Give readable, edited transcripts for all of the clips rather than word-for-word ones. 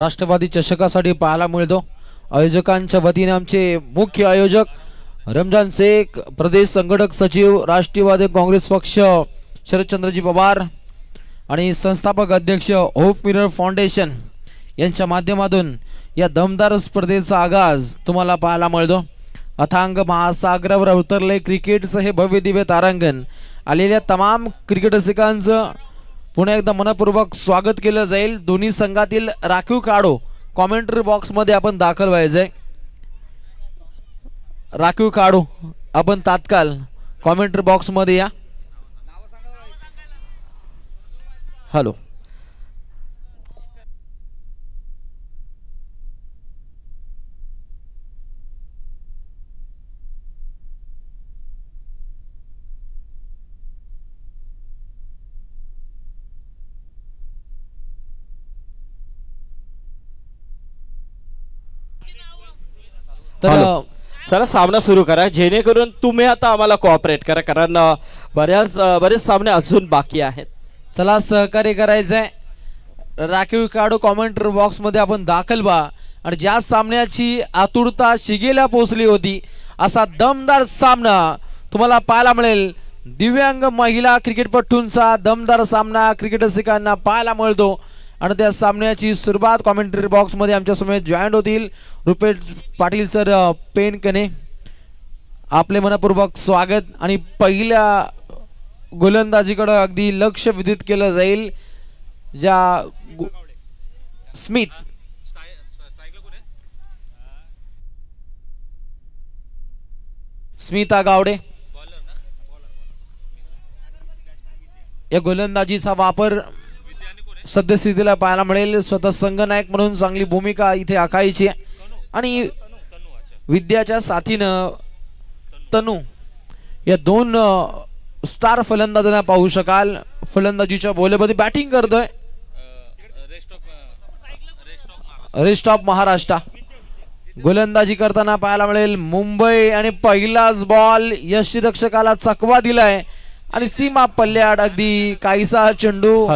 राष्ट्रवादी चषकासाठी पाहायला मिळतो। आयोजकांच्या वतीने आमचे मुख्य आयोजक रमजान शेख, प्रदेश संघटक सचिव राष्ट्रवादी काँग्रेस पक्ष शरदचंद्रजी पवार आणि संस्थापक अध्यक्ष होप मिरर फाउंडेशन यांच्या माध्यमातून या दमदार स्पर्धेचा आगाज तुम्हाला पाहायला मिळतो। अथांग महासागरावर उतरले क्रिकेटचं हे भव्य दिव्य तारांगण। आलेल्या तमाम क्रिकेट रसिकांचं पुन्हा एकदा मनपूर्वक स्वागत केलं जाईल। दोन्ही संघातील राखीव काढो कमेंट्री बॉक्स मध्ये आपण दाखल व्हायचंय। राखीव काढो आपण तात्काळ कमेंट्री बॉक्स मध्ये या। हॅलो तर चला सामना सुरू करा, जेणेकरून तुम्ही आता आम्हाला कोऑपरेट करा, कारण बरेच सामने अजून बाकी आहेत। चला सहकार्य करायचंय। राखीव काढो कमेंट्री बॉक्स मध्ये आपण दाखल व्हा आणि ज्या सामन्याची आतुरता शिगेला पोहोचली होती असा दमदार सामना तुम्हाला पाहायला मिळेल। दिव्यांग महिला क्रिकेटपटूंचा दमदार सामना क्रिकेट रसिकांना पाहायला मिळतो आणि त्या सामन्याची सुरुवात कमेंट्री बॉक्स मध्ये आमच्या समोर जॉईंट होतील रुपेश पाटील सर पेनकने। आपले मनपूर्वक स्वागत आणि पहिल्या गोलंदाजीकडे अगदी लक्ष विदित केलं जाईल। ज्या स्मिता गावडे या गोलंदाजीचा वापर सद्यस्थितीला पाहायला मिळेल। स्वतः संघनायक म्हणून चांगली भूमिका इथे आखायची आणि विद्याच्या साथीनं तनू या दोन स्टार फलंदाजांना पाहू शकाल। फलंदाजीच्या बोलेमध्ये बॅटिंग करतोय रेस्ट ऑफ महाराष्ट्र। गोलंदाजी करताना पाहायला मिळेल मुंबई आणि पहिलाच बॉल यष्टीरक्षकाला चकवा दिलाय आणि सीमा पल्ल्याआड अगदी काहीसा चेंडू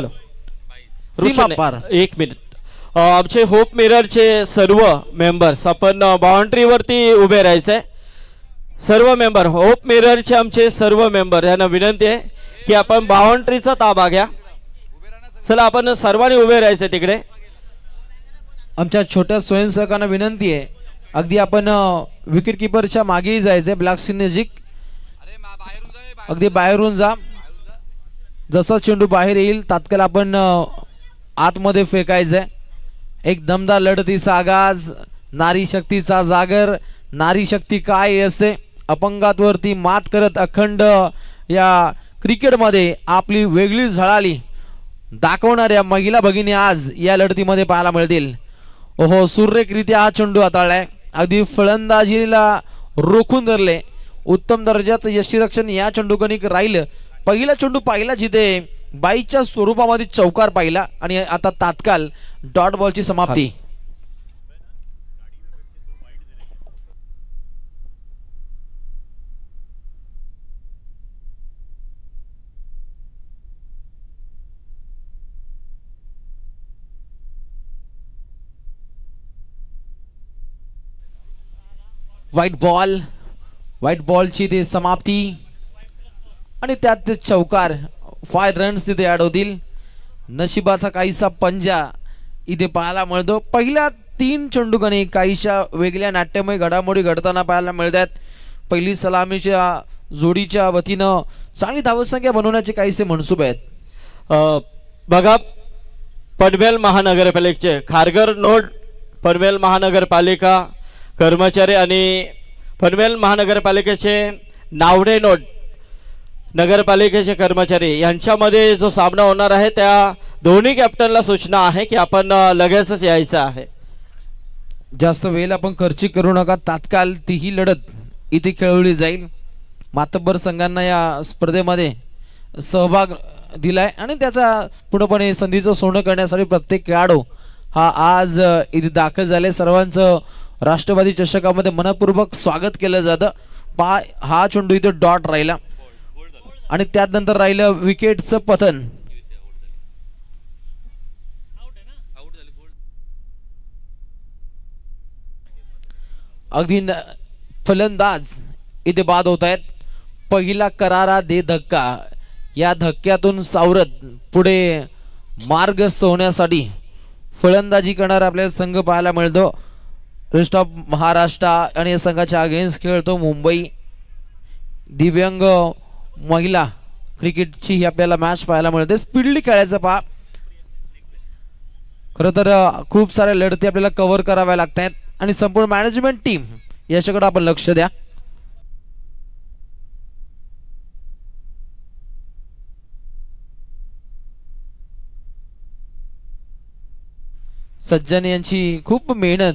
सीमा पार। एक मिनिट, आमचे होप मिररचे सर्व मेंबर्स आपण बाउंड्री वरती उभे राहायचंय। सर्व मेंबर होप मिररचे आमचे सर्व मेंबर यांना विनंती आहे की आपण बाउंड्रीचा ताबा घ्या। चला आपण सर्वांनी उभे राहायचे तिकडे। आमच्या छोट्या स्वयंसेवकांना विनंती आहे अगदी आपण विकेट किपरच्या मागेही जायचंय, ब्लॅक स्क्रीन नजीक अगदी बाहेरून जा। जसा चेंडू बाहेर येईल तात्काळ आपण आतमध्ये फेकायचंय। एक दमदार लढतीचा आगाज, नारी शक्तीचा जागर। नारी शक्ती काय असते, अपंगात्वरती मात करत अखंड या क्रिकेटमध्ये आपली वेगळी झळाली दाखवणाऱ्या महिला भगिनी आज या लढतीमध्ये पाहायला मिळतील। ओहो, सुरेखरित्या हा चेंडू हाताळलाय, अगदी फलंदाजीला रोखून धरले। उत्तम दर्जाचं यष्टीरक्षण या चेंडूकनिक राहिलं। पहिला चेंडू पाहिला जिथे बाईच्या स्वरूपामध्ये चौकार पाहिला आणि आता तात्काळ डॉट बॉलची समाप्ती। व्हाईट बॉलची ते समाप्ती आणि त्यात चौकार। 5 रन्स इथे ऍड होतील। नशिबाचा काहीसा पंजा इथे पाहायला मिळतो। पहिल्या 3 चेंडूकने काहीशा वेगळ्या नाट्यमय घडामोडी घडताना पाहायला मिळतात। पहिली सलामीच्या जोडीच्या वतीनं चांगली धावसंख्या बनवण्याचे काहीसे मनसुबे आहेत। बघा, पनवेल महानगरपालिकेचे खारघर नोड पनवेल महानगरपालिका कर्मचारी आणि पनवेल महानगरपालिकेचे नावडे नोड नगरपालिकेचे कर्मचारी यांच्यामध्ये जो सामना होणार आहे त्या दोन्ही कॅप्टनला सूचना आहे की आपण लगेचच यायचं आहे। जास्त वेळ आपण खर्ची करू नका, तात्काळ तीही लढत इथे खेळवली जाईल। मातब्बर संघांना या स्पर्धेमध्ये सहभाग दिलाय आणि त्याचा पूर्णपणे संधीचं सोनं करण्यासाठी प्रत्येक खेळाडू हा आज इथे दाखल झाले। सर्वांचं राष्ट्रवादी चषकामध्ये मनपूर्वक स्वागत केलं जातं। हा चेंडू इथे डॉट राहिला आणि त्यानंतर राहिलं विकेटचं पतन। अगदी फलंदाज इथे बाद होत आहेत. पहिला करारा दे धक्का, या धक्क्यातून सावरत पुढे मार्गस्थ होण्यासाठी फलंदाजी करणारा आपल्याला संघ पाहायला मिळतो. रेस्ट ऑफ महाराष्ट्र आणि या संघाच्या अगेन्स्ट खेळतो मुंबई. दिव्यांग महिला क्रिकेटची ही आपल्याला मॅच पाहायला मिळते. स्पीडली खेळायचं पहा. खरं तर खूप साऱ्या लढती आपल्याला कव्हर कराव्या लागत आहेत आणि संपूर्ण मॅनेजमेंट टीम याच्याकडे आपण लक्ष द्या. सज्जन यांची खूप मेहनत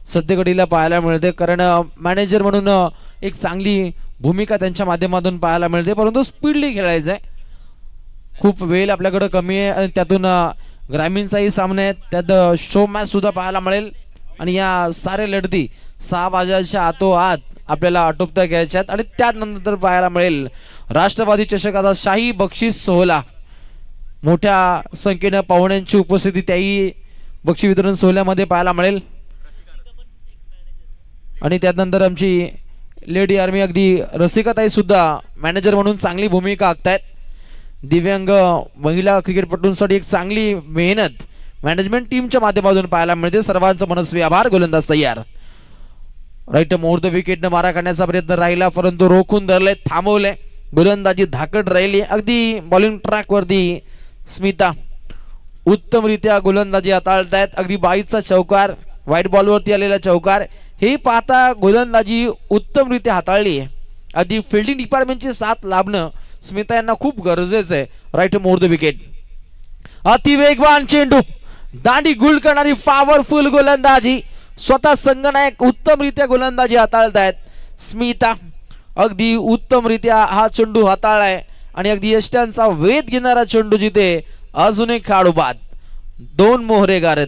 सध्या घडीला पाहायला मिळते, कारण मॅनेजर म्हणून एक चांगली भूमिका त्यांच्या माध्यमातून पाहायला मिळते, परंतु स्पीडली खेळायचं आहे. खूप वेळ आपल्याकडे कमी आहे आणि त्यातून ग्रामीणचाही सामना आहे, त्यात शो मॅच सुद्धा पाहायला मिळेल आणि या साऱ्या लढती 6 वाजेच्या आतोआत आपल्याला आटोपता घ्यायच्या आहेत. आणि त्यानंतर पाहायला मिळेल राष्ट्रवादी चषकाचा शाही बक्षीस सोहळा. मोठ्या संख्येनं पाहुण्यांची उपस्थिती त्याही बक्षीस वितरण सोहळ्यामध्ये पाहायला मिळेल. आणि त्यानंतर आमची लेडी आर्मी अगदी रसिकाताई सुद्धा मॅनेजर म्हणून चांगली भूमिका आखतायत. दिव्यांग महिला क्रिकेटपटूंसाठी एक चांगली मेहनत मॅनेजमेंट टीमच्या माध्यमातून पाहायला मिळते. सर्वांचा मनस्वी आभार. गोलंदाज तयार. राईट मुहूर्त विकेटनं मारा करण्याचा प्रयत्न राहिला, परंतु रोखून धरले, थांबवले. गोलंदाजी धाकट राहिली. अगदी बॉलिंग ट्रॅक वरती स्मिता उत्तमरित्या गोलंदाजी हाताळतायत. अगदी 22चा चौकार, व्हाईट बॉलवरती आलेला चौकार. हे पाहता गोलंदाजी उत्तमरित्या हाताळली आहे. अगदी फिल्डिंग डिपार्टमेंटची साथ लाभणं स्मिता यांना खूप गरजेचं आहे. Right more the wicket. अतिवेगवान चेंडू, दांडी गुल करणारी पॉवरफुल गोलंदाजी. स्वतः संघनायक उत्तमरित्या गोलंदाजी हाताळतायत. स्मिता अगदी उत्तमरित्या हा चेंडू हाताळलाय आणि अगदी यष्ट्यांचा वेध घेणारा चेंडू जिथे अजून एक खेळाडू बाद. 2 मोहरे गारत.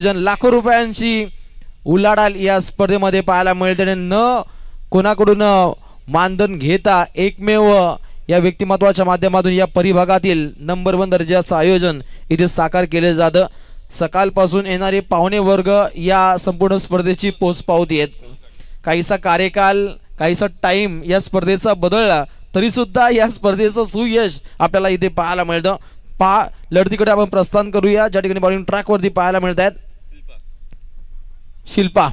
लाखो रुपयांची उलाढाल या स्पर्धेमध्ये पाहायला मिळते. न कोणाकडून मानधन घेता एकमेव या व्यक्तिमत्वाच्या माध्यमातून या परिभागातील नंबर 1 दर्जाचं आयोजन इथे साकार केले जातं. सकाळपासून येणारे पाहुणे वर्ग या संपूर्ण स्पर्धेची पोचपावती आहेत. काहीसा कार्यकाल, काहीसा टाइम या स्पर्धेचा बदलला तरी सुद्धा या स्पर्धेचं सुयश आपल्याला इथे पाहायला मिळतं. लढतीकडे आपण प्रस्थान करूया, ज्या ठिकाणी बॉलिंग ट्रॅक वरती पाहायला मिळत आहेत. शिल्पा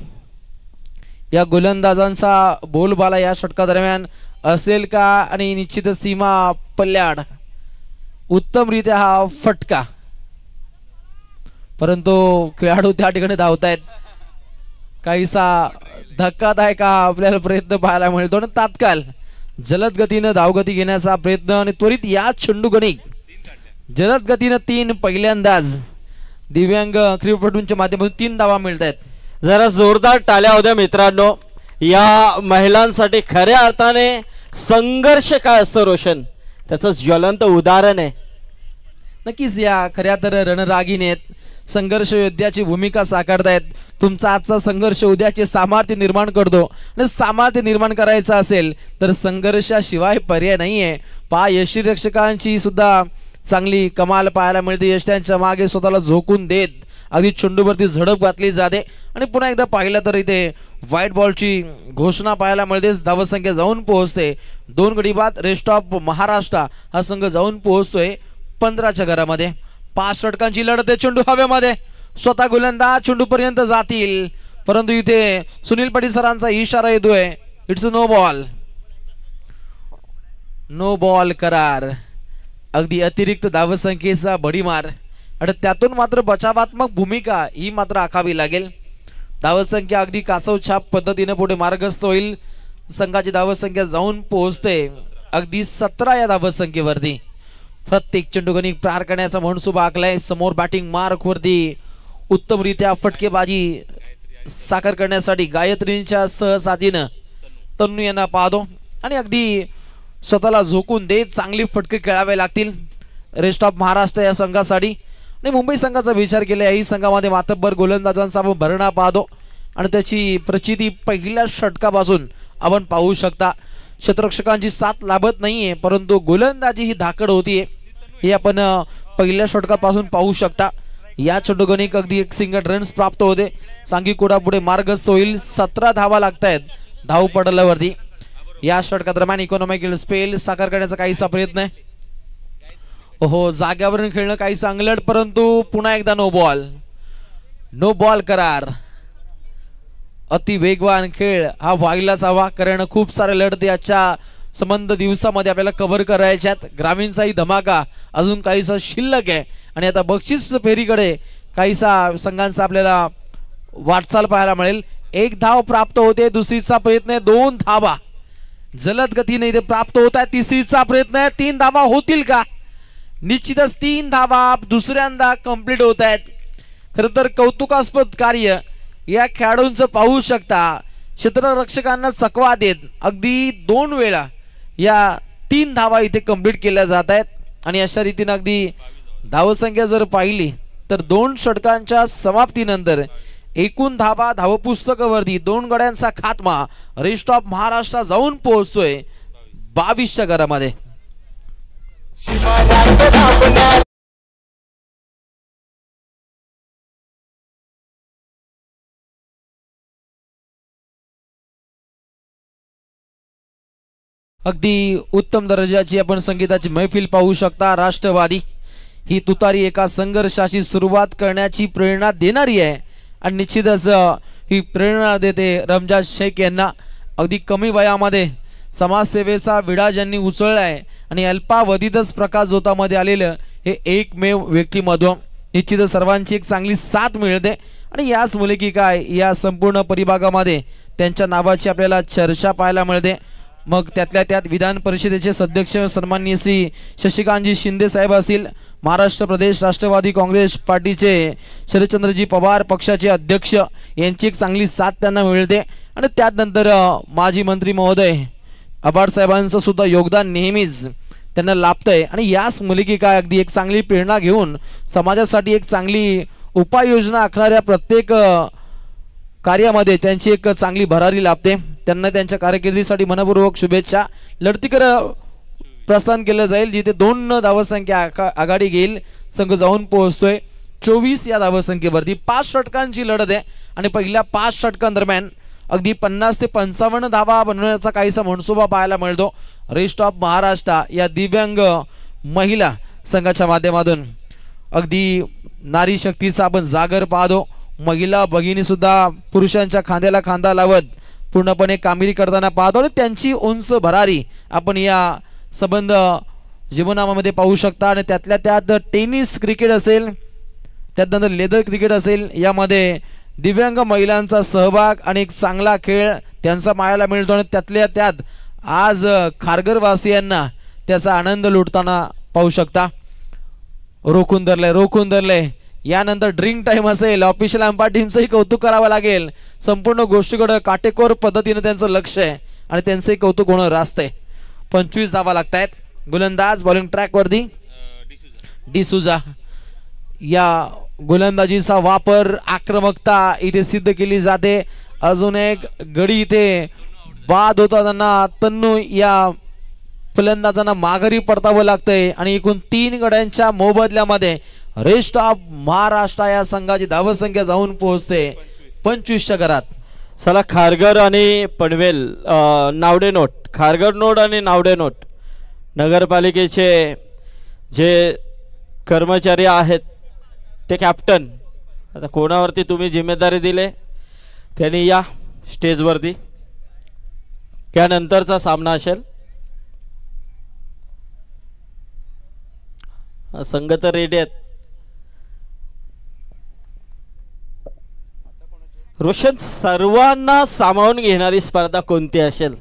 या गोलंदाजांचा बोलबाला या षटका दरम्यान असेल का, आणि निश्चितच सीमा पल्ल्याड उत्तमरित्या हा फटका, परंतु खेळाडू त्या ठिकाणी धावतायत. काहीसा धक्कादायक आपल्याला प्रयत्न पाहायला मिळतो आणि तात्काळ जलद गतीनं धावगती घेण्याचा प्रयत्न आणि त्वरित या चेंडू गणिक जलद गतीनं 3 पहिल्यांदाच दिव्यांग क्रिकेटपटूंच्या माध्यमातून 3 धावा मिळत आहेत. जरा जोरदार टाळ्या होत्या मित्रांनो. या महिलांसाठी खऱ्या अर्थाने संघर्ष काय असतं रोशन, त्याचं ज्वलंत उदाहरण आहे. नक्कीच या खऱ्या तर रणरागिणी आहेत. संघर्ष योद्ध्याची भूमिका साकारतायत. तुमचा आजचा संघर्ष उद्याचे सामर्थ्य निर्माण करतो आणि सामर्थ्य निर्माण करायचं असेल तर संघर्षाशिवाय पर्याय नाहीये. यष्टीरक्षकांची सुद्धा चांगली कमाल पाहायला मिळते. यष्ट्यांच्या मागे स्वतःला झोकून देत अगदी चेंडूवरती झडप घातली जाते आणि पुन्हा एकदा पाहिलं तर इथे व्हाईट बॉलची घोषणा पाहायला मिळते. धावसंख्या जाऊन पोहोचते 2 गडी बाद. रेस्ट ऑफ महाराष्ट्र हा संघ जाऊन पोहोचतोय 15च्या घरामध्ये. 5 षटकांची लढत आहे. चेंडू हवेमध्ये, स्वतः गोलंदाज चेंडूपर्यंत जातील परंतु इथे सुनील पाटील सरांचा इशारा येतोय. It's no ball. No ball करार. अगदी अतिरिक्त धावसंख्येचा भडीमार आणि त्यातून मात्र बचावात्मक भूमिका ही मात्र आखावी लागेल. धावसंख्या अगदी कासव छाप पद्धतीने पुढे मार्गस्थ होईल. संघाची धावसंख्या जाऊन पोहोचते अगदी 17 या धावसंख्येवरती. प्रत्येक चेंडूगणिक पार करण्याचा मनसुबा आखलाय. समोर बॅटिंग मार्क वरती उत्तमरित्या फटकेबाजी साकार करण्यासाठी गायत्रींच्या सहसाथीनं तन्नू यांना पाहतो आणि अगदी स्वतःला झोकून देत चांगली फटके खेळावे लागतील रेस्ट ऑफ महाराष्ट्र या संघासाठी. आणि मुंबई संघाचा विचार केला याही संघामध्ये मातब्बर गोलंदाजांचा आपण भरणा पाहतो आणि त्याची प्रचिती पहिल्या षटकापासून आपण पाहू शकता. क्षेत्ररक्षकांची साथ लाभत नाहीये परंतु गोलंदाजी ही धाकड होतीये हे आपण पहिल्या षटकापासून पाहू शकता. या चेंडूगणिक अगदी एक सिंगल रन्स प्राप्त होते. सांघिक पुढे मार्गस्थ होईल. 17 धावा लागतायत धाव पडल्यावरती. या षटकादरम्यान इकॉनॉमिकल स्पेल साकार करण्याचा काहीसा प्रयत्न आहे. हो, जाग्यावरून खेळणं काही चांगलं परंतु पुन्हा एकदा नो बॉल. नो बॉल करार. अति वेगवान खेळ हा व्हायलाच हवा कारण खूप सारे लढती आजच्या संबंध दिवसामध्ये आपल्याला कव्हर करायच्यात. ग्रामीणचाही धमाका अजून काहीसा शिल्लक आहे आणि आता बक्षीस फेरीकडे काहीसा संघांचा आपल्याला वाटचाल पाहायला मिळेल. 1 धाव प्राप्त होते. दुसरीचा प्रयत्न आहे. 2 धावा जलद गतीने इथे प्राप्त होत आहे. तिसरीचा प्रयत्न आहे. 3 धावा होतील का? निश्चितच 3 धावा दुसऱ्यांदा कंप्लीट होत आहेत. खरं तर कौतुकास्पद कार्य या खेळाडूंचं पाहू शकता. क्षेत्ररक्षकांना चकवा देत अगदी 2 वेळा या 3 धावा इथे कंप्लीट केल्या जात आहेत आणि अशा रीतीने अगदी धावसंख्या जर पाहिली तर 2 षटकांच्या समाप्तीनंतर एकूण धावा धावपुस्तकावरती 2 गड्यांचा खात्मा रेस्ट ऑफ महाराष्ट्र जाऊन पोहोचतोय 22च्या घरामध्ये. अगदी उत्तम दर्जाची आपण संगीताची मैफिल पाहू शकता. राष्ट्रवादी ही तुतारी एका संघर्षाची सुरुवात करण्याची प्रेरणा देणारी आहे आणि निश्चितच ही प्रेरणा देते रमजान शेख यांना. अगदी कमी वयामध्ये समाजसेवेचा विडा ज्यांनी उचललाय आणि अल्पावधीतच प्रकाशझोतामध्ये आलेलं हे एकमेव व्यक्तिमत्व. निश्चितच सर्वांची एक चांगली साथ मिळते आणि याच मुले की काय या संपूर्ण परिभागामध्ये त्यांच्या नावाची आपल्याला चर्चा पाहायला मिळते. मग त्यातल्या त्यात विधान परिषदेचे सदस्य सन्माननीय श्री शशिकांतजी शिंदे साहेब असतील. महाराष्ट्र प्रदेश राष्ट्रवादी काँग्रेस पार्टीचे शरदचंद्रजी पवार पक्षाचे अध्यक्ष यांची एक चांगली साथ त्यांना मिळते आणि त्यानंतर माजी मंत्री महोदय आबाड साहेबांचं सुद्धा योगदान नेहमीच त्यांना लाभतंय आणि याच मुलगी काय अगदी एक चांगली प्रेरणा घेऊन समाजासाठी एक चांगली उपाययोजना आखणाऱ्या प्रत्येक कार्यामध्ये त्यांची एक चांगली भरारी लाभते. त्यांना त्यांच्या कारकिर्दीसाठी मनपूर्वक शुभेच्छा. लढतीकर प्रस्थान केलं जाईल जिथे 2 धावसंख्या आघाडी घेईल. संघ जाऊन पोहोचतोय 24 या धावसंख्येवरती. 5 षटकांची लढत आहे आणि पहिल्या 5 षटकांदरम्यान अगदी 50 ते 55 धावा बनवण्याचा काहीसा मनसुबा पाहायला मिळतो रेस्ट ऑफ महाराष्ट्र या दिव्यांग महिला संघाच्या माध्यमातून. अगदी नारी शक्तीचा आपण जागर पाहतो. महिला भगिनी सुद्धा पुरुषांच्या खांद्याला खांदा लावत पूर्णपणे कामगिरी करताना पाहतो आणि त्यांची उंच भरारी आपण या संबंध जीवनामध्ये पाहू शकता. आणि त्यातल्या त्यात टेनिस क्रिकेट असेल त्यानंतर लेदर क्रिकेट असेल यामध्ये दिव्यांग महिलांचा सहभाग आणि एक चांगला खेळ त्यांचा पाहायला मिळतो आणि त्यातल्या त्यात आज खारघरवासियांना त्याचा आनंद लुटताना पाहू शकता. रोखून धरलंय. यानंतर ड्रिंक टाइम असेल. ऑफिशियल अंपायर टीमचंही कौतुक करावं लागेल. संपूर्ण गोष्टीकडे काटेकोर पद्धतीने त्यांचं लक्ष आहे आणि त्यांचंही कौतुक होणं रास्त आहे. 25 धावा लागतायत. गोलंदाज बॉलिंग ट्रॅक वरती डिसूजा या गोलंदाजीचा वापर, आक्रमकता इथे सिद्ध केली जाते. अजून एक गडी इथे बाद होताना तन्नू या फलंदाजांना माघारी परतावं लागतंय आणि एकूण 3 गड्यांच्या मोबदल्यामध्ये रेस्ट ऑफ महाराष्ट्र या संघाची धावसंख्या जाऊन पोहोचते 25च्या घरात. चला खारघर आणि पनवेल नावडे नोट, खारघर नोट आणि नावडे नोट नगरपालिकेचे जे कर्मचारी आहेत ते कॅप्टन, आता कोणावरती तुम्ही जिम्मेदारी दिले त्यांनी या स्टेजवरती. त्यानंतरचा सामना असेल. संघ तर रेडी आहेत. रोशन, सर्वांना सामावून घेणारी स्पर्धा कोणती असेल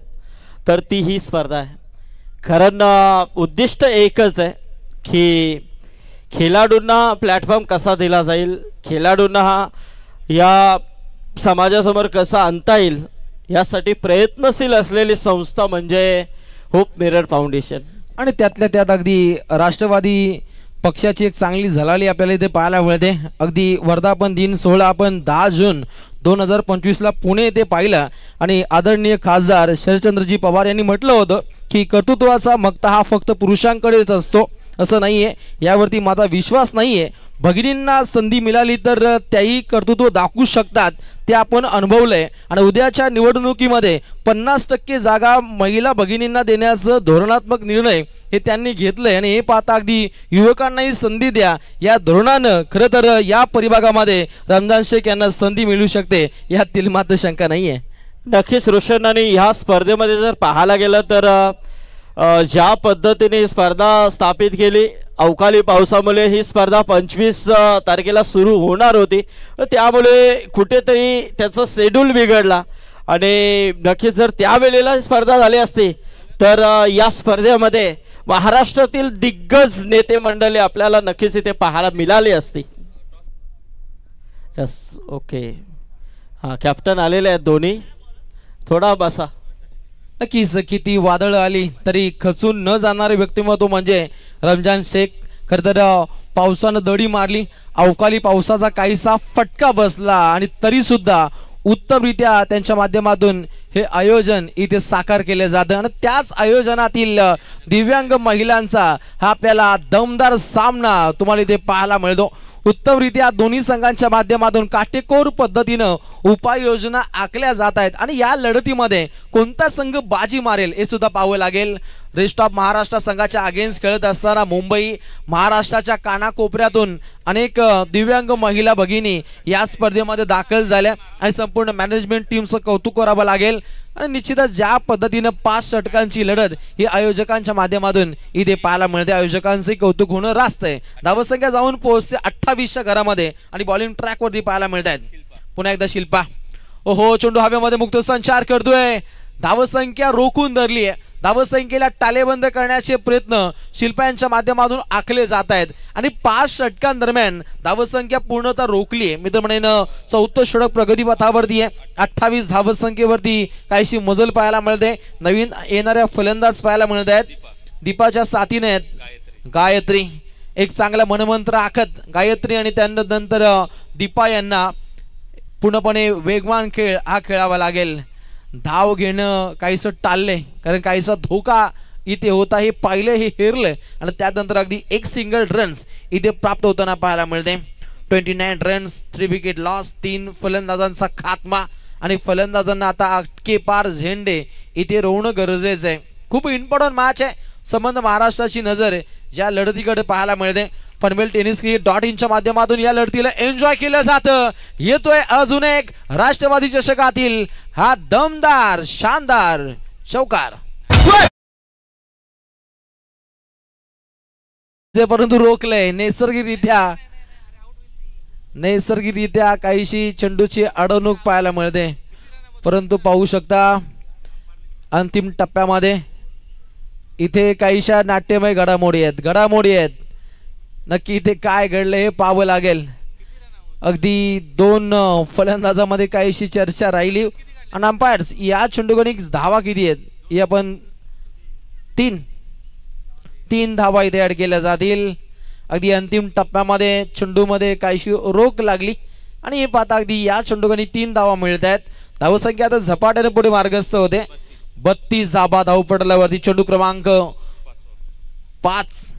तर ती ही स्पर्धा आहे. कारण उद्दिष्ट एकच आहे की खेळाडूंना प्लॅटफॉर्म कसा दिला जाईल, खेळाडूंना या समाजासमोर कसा आणता येईल यासाठी प्रयत्नशील असलेली संस्था म्हणजे होप मिरर फाउंडेशन. आणि त्यातल्या त्यात अगदी राष्ट्रवादी पक्षाची एक चांगली झलाली आपल्याला इथे पाहायला मिळते. अगदी वर्धापन दिन सोहळा आपण 10 जून 2025ला पुणे येथे पाहिला आणि आदरणीय खासदार शरदचंद्रजी पवार यांनी म्हटलं होतं की कर्तृत्वाचा मक्ता हा फक्त पुरुषांकडेच असतो, असं नाही आहे. यावरती माझा विश्वास नाही आहे. भगिनींना संधी मिळाली तर त्याही कर्तृत्व दाखवू शकतात, ते आपण अनुभवलं आहे. आणि उद्याच्या निवडणुकीमध्ये 50% जागा महिला भगिनींना देण्याचं धोरणात्मक निर्णय हे त्यांनी घेतलं आहे. आणि हे पाहता अगदी युवकांनाही संधी द्या या धोरणानं खरं तर या परिभागामध्ये रमजान शेख यांना संधी मिळू शकते, यातील मात्र शंका नाही आहे. नक्कीच रोशन, आणि ह्या स्पर्धेमध्ये जर पाहायला गेलं तर ज्या पद्धतीने स्पर्धा स्थापित केली, अवकाळी पावसामुळे ही स्पर्धा 25 तारखेला सुरू होणार होती, त्यामुळे कुठेतरी त्याचं शेड्यूल बिघडला. आणि नक्कीच जर त्यावेळेला स्पर्धा झाली असती तर या स्पर्धेमध्ये महाराष्ट्रातील दिग्गज नेते मंडळी आपल्याला नक्कीच इथे पाहायला मिळाली असती. Yes, okay. हां, कॅप्टन आलेले आहेत दोन्ही. थोडा बसा. नक्कीच किती वादळ आली तरी खचून न जाणारे व्यक्तिमत्व म्हणजे रमजान शेख. खरं तर पावसानं दडी मारली, अवकाळी पावसाचा काहीसा फटका बसला आणि तरीसुद्धा उत्तमरित्या त्यांच्या माध्यमातून हे आयोजन इथे साकार केले जातं. आणि त्याच आयोजनातील दिव्यांग महिलांचा हा आपल्याला दमदार सामना तुम्हाला इथे पाहायला मिळतो. उत्तमरित्या दोन्ही संघांच्या माध्यमातून काटेकोर पद्धतीनं उपाययोजना आखल्या जात आहेत आणि या लढतीमध्ये कोणता संघ बाजी मारेल हे सुद्धा पाहावं लागेल. रेस्ट ऑफ महाराष्ट्र संघाच्या अगेन्स्ट खेळत असताना मुंबई महाराष्ट्राच्या कानाकोपऱ्यातून अनेक दिव्यांग महिला भगिनी या स्पर्धेमध्ये दाखल झाल्या आणि संपूर्ण मॅनेजमेंट टीमचं कौतुक करावं लागेल. आणि निश्चितच ज्या पद्धतीनं 5 षटकांची लढत ही आयोजकांच्या माध्यमातून इथे पाहायला मिळते, आयोजकांचे कौतुक होणं रास्त आहे. धावसंख्या जाऊन पोहोचते 28च्या घरामध्ये आणि बॉलिंग ट्रॅकवरती पाहायला मिळत आहेत. पुन्हा एकदा शिल्पा, ओहो, चेंडू हवेमध्ये मुक्त संचार करतोय, धावसंख्या रोखून धरली आहे. धावसंख्येला टाळेबंद करण्याचे प्रयत्न शिल्पा यांच्या माध्यमातून आखले जात आहेत आणि 5 षटकांदरम्यान धावसंख्या पूर्णतः रोखली आहे. मी तर म्हणेन 4थं षटक प्रगतीपथावरती आहे. 28 धावसंख्येवरती काहीशी मजल पाहायला मिळते. नवीन येणाऱ्या फलंदाज पाहायला मिळत आहेत. दीपाच्या साथीने आहेत गायत्री, एक चांगला मनमंत्र आखत गायत्री आणि त्यानंतर दीपा यांना पूर्णपणे वेगवान खेळ हा खेळावा लागेल. धाव घेणं काहीसं टाळले, कारण काहीसा धोका इथे होता हे पाहिले, हे हेरले आणि त्यानंतर अगदी एक सिंगल रन्स इथे प्राप्त होताना पाहायला मिळते. 29 रन्स, 3 विकेट लॉस, 3 फलंदाजांचा खात्मा आणि फलंदाजांना आता अटके पार झेंडे इथे रोवणं गरजेचं आहे. खूप इम्पॉर्टंट मॅच आहे. संबंध महाराष्ट्राची नजर ज्या लढतीकडे पाहायला मिळते. पनवेल टेनिस .in च्या माध्यमातून या लढतीला एन्जॉय केलं जातं. येतोय अजून एक राष्ट्रवादी चषकातील हा दमदार शानदार चौकार, जे परंतु रोखलंय नैसर्गिकरित्या काहीशी चेंडूची अडवणूक पाहायला मिळते. परंतु पाहू शकता अंतिम टप्प्यामध्ये इथे काहीशा नाट्यमय घडामोडी आहेत. नक्की इथे काय घडलं हे पाहावं लागेल. अगदी 2 फलंदाजामध्ये काहीशी चर्चा राहिली आणि अंपायर्स या चेंडूगणिक धावा किती आहेत हे आपण 3 धावा इथे ऍड केल्या जातील. अगदी अंतिम टप्प्यामध्ये चेंडूमध्ये काहीशी रोख लागली आणि हे पाहता अगदी या चेंडूगणी 3 धावा मिळत आहेत. धावसंख्या आता झपाट्याने पुढे मार्गस्थ होते. 32 धाबा धावपटलावरती चेंडू क्रमांक 5.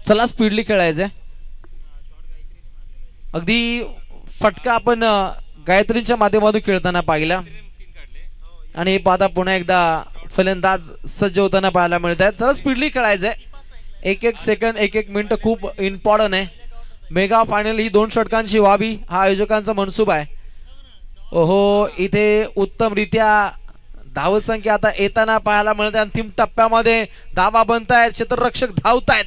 चला स्पीडली खेळायचंय. अगदी फटका आपण गायत्रीच्या माध्यमातून खेळताना पाहिला आणि पाहता पुन्हा एकदा फलंदाज सज्ज होताना पाहायला मिळत आहेत. चला स्पीडली खेळायचंय. एक एक सेकंद एक एक मिनिट खूप इम्पॉर्टंट आहे. मेगा फायनल ही 2 षटकांची व्हावी हा आयोजकांचा मनसूबा आहे. ओहो इथे उत्तमरित्या धावसंख्या आता येताना पाहायला मिळते. अंतिम टप्प्यामध्ये धावा बनतायत, क्षेत्ररक्षक धावतायत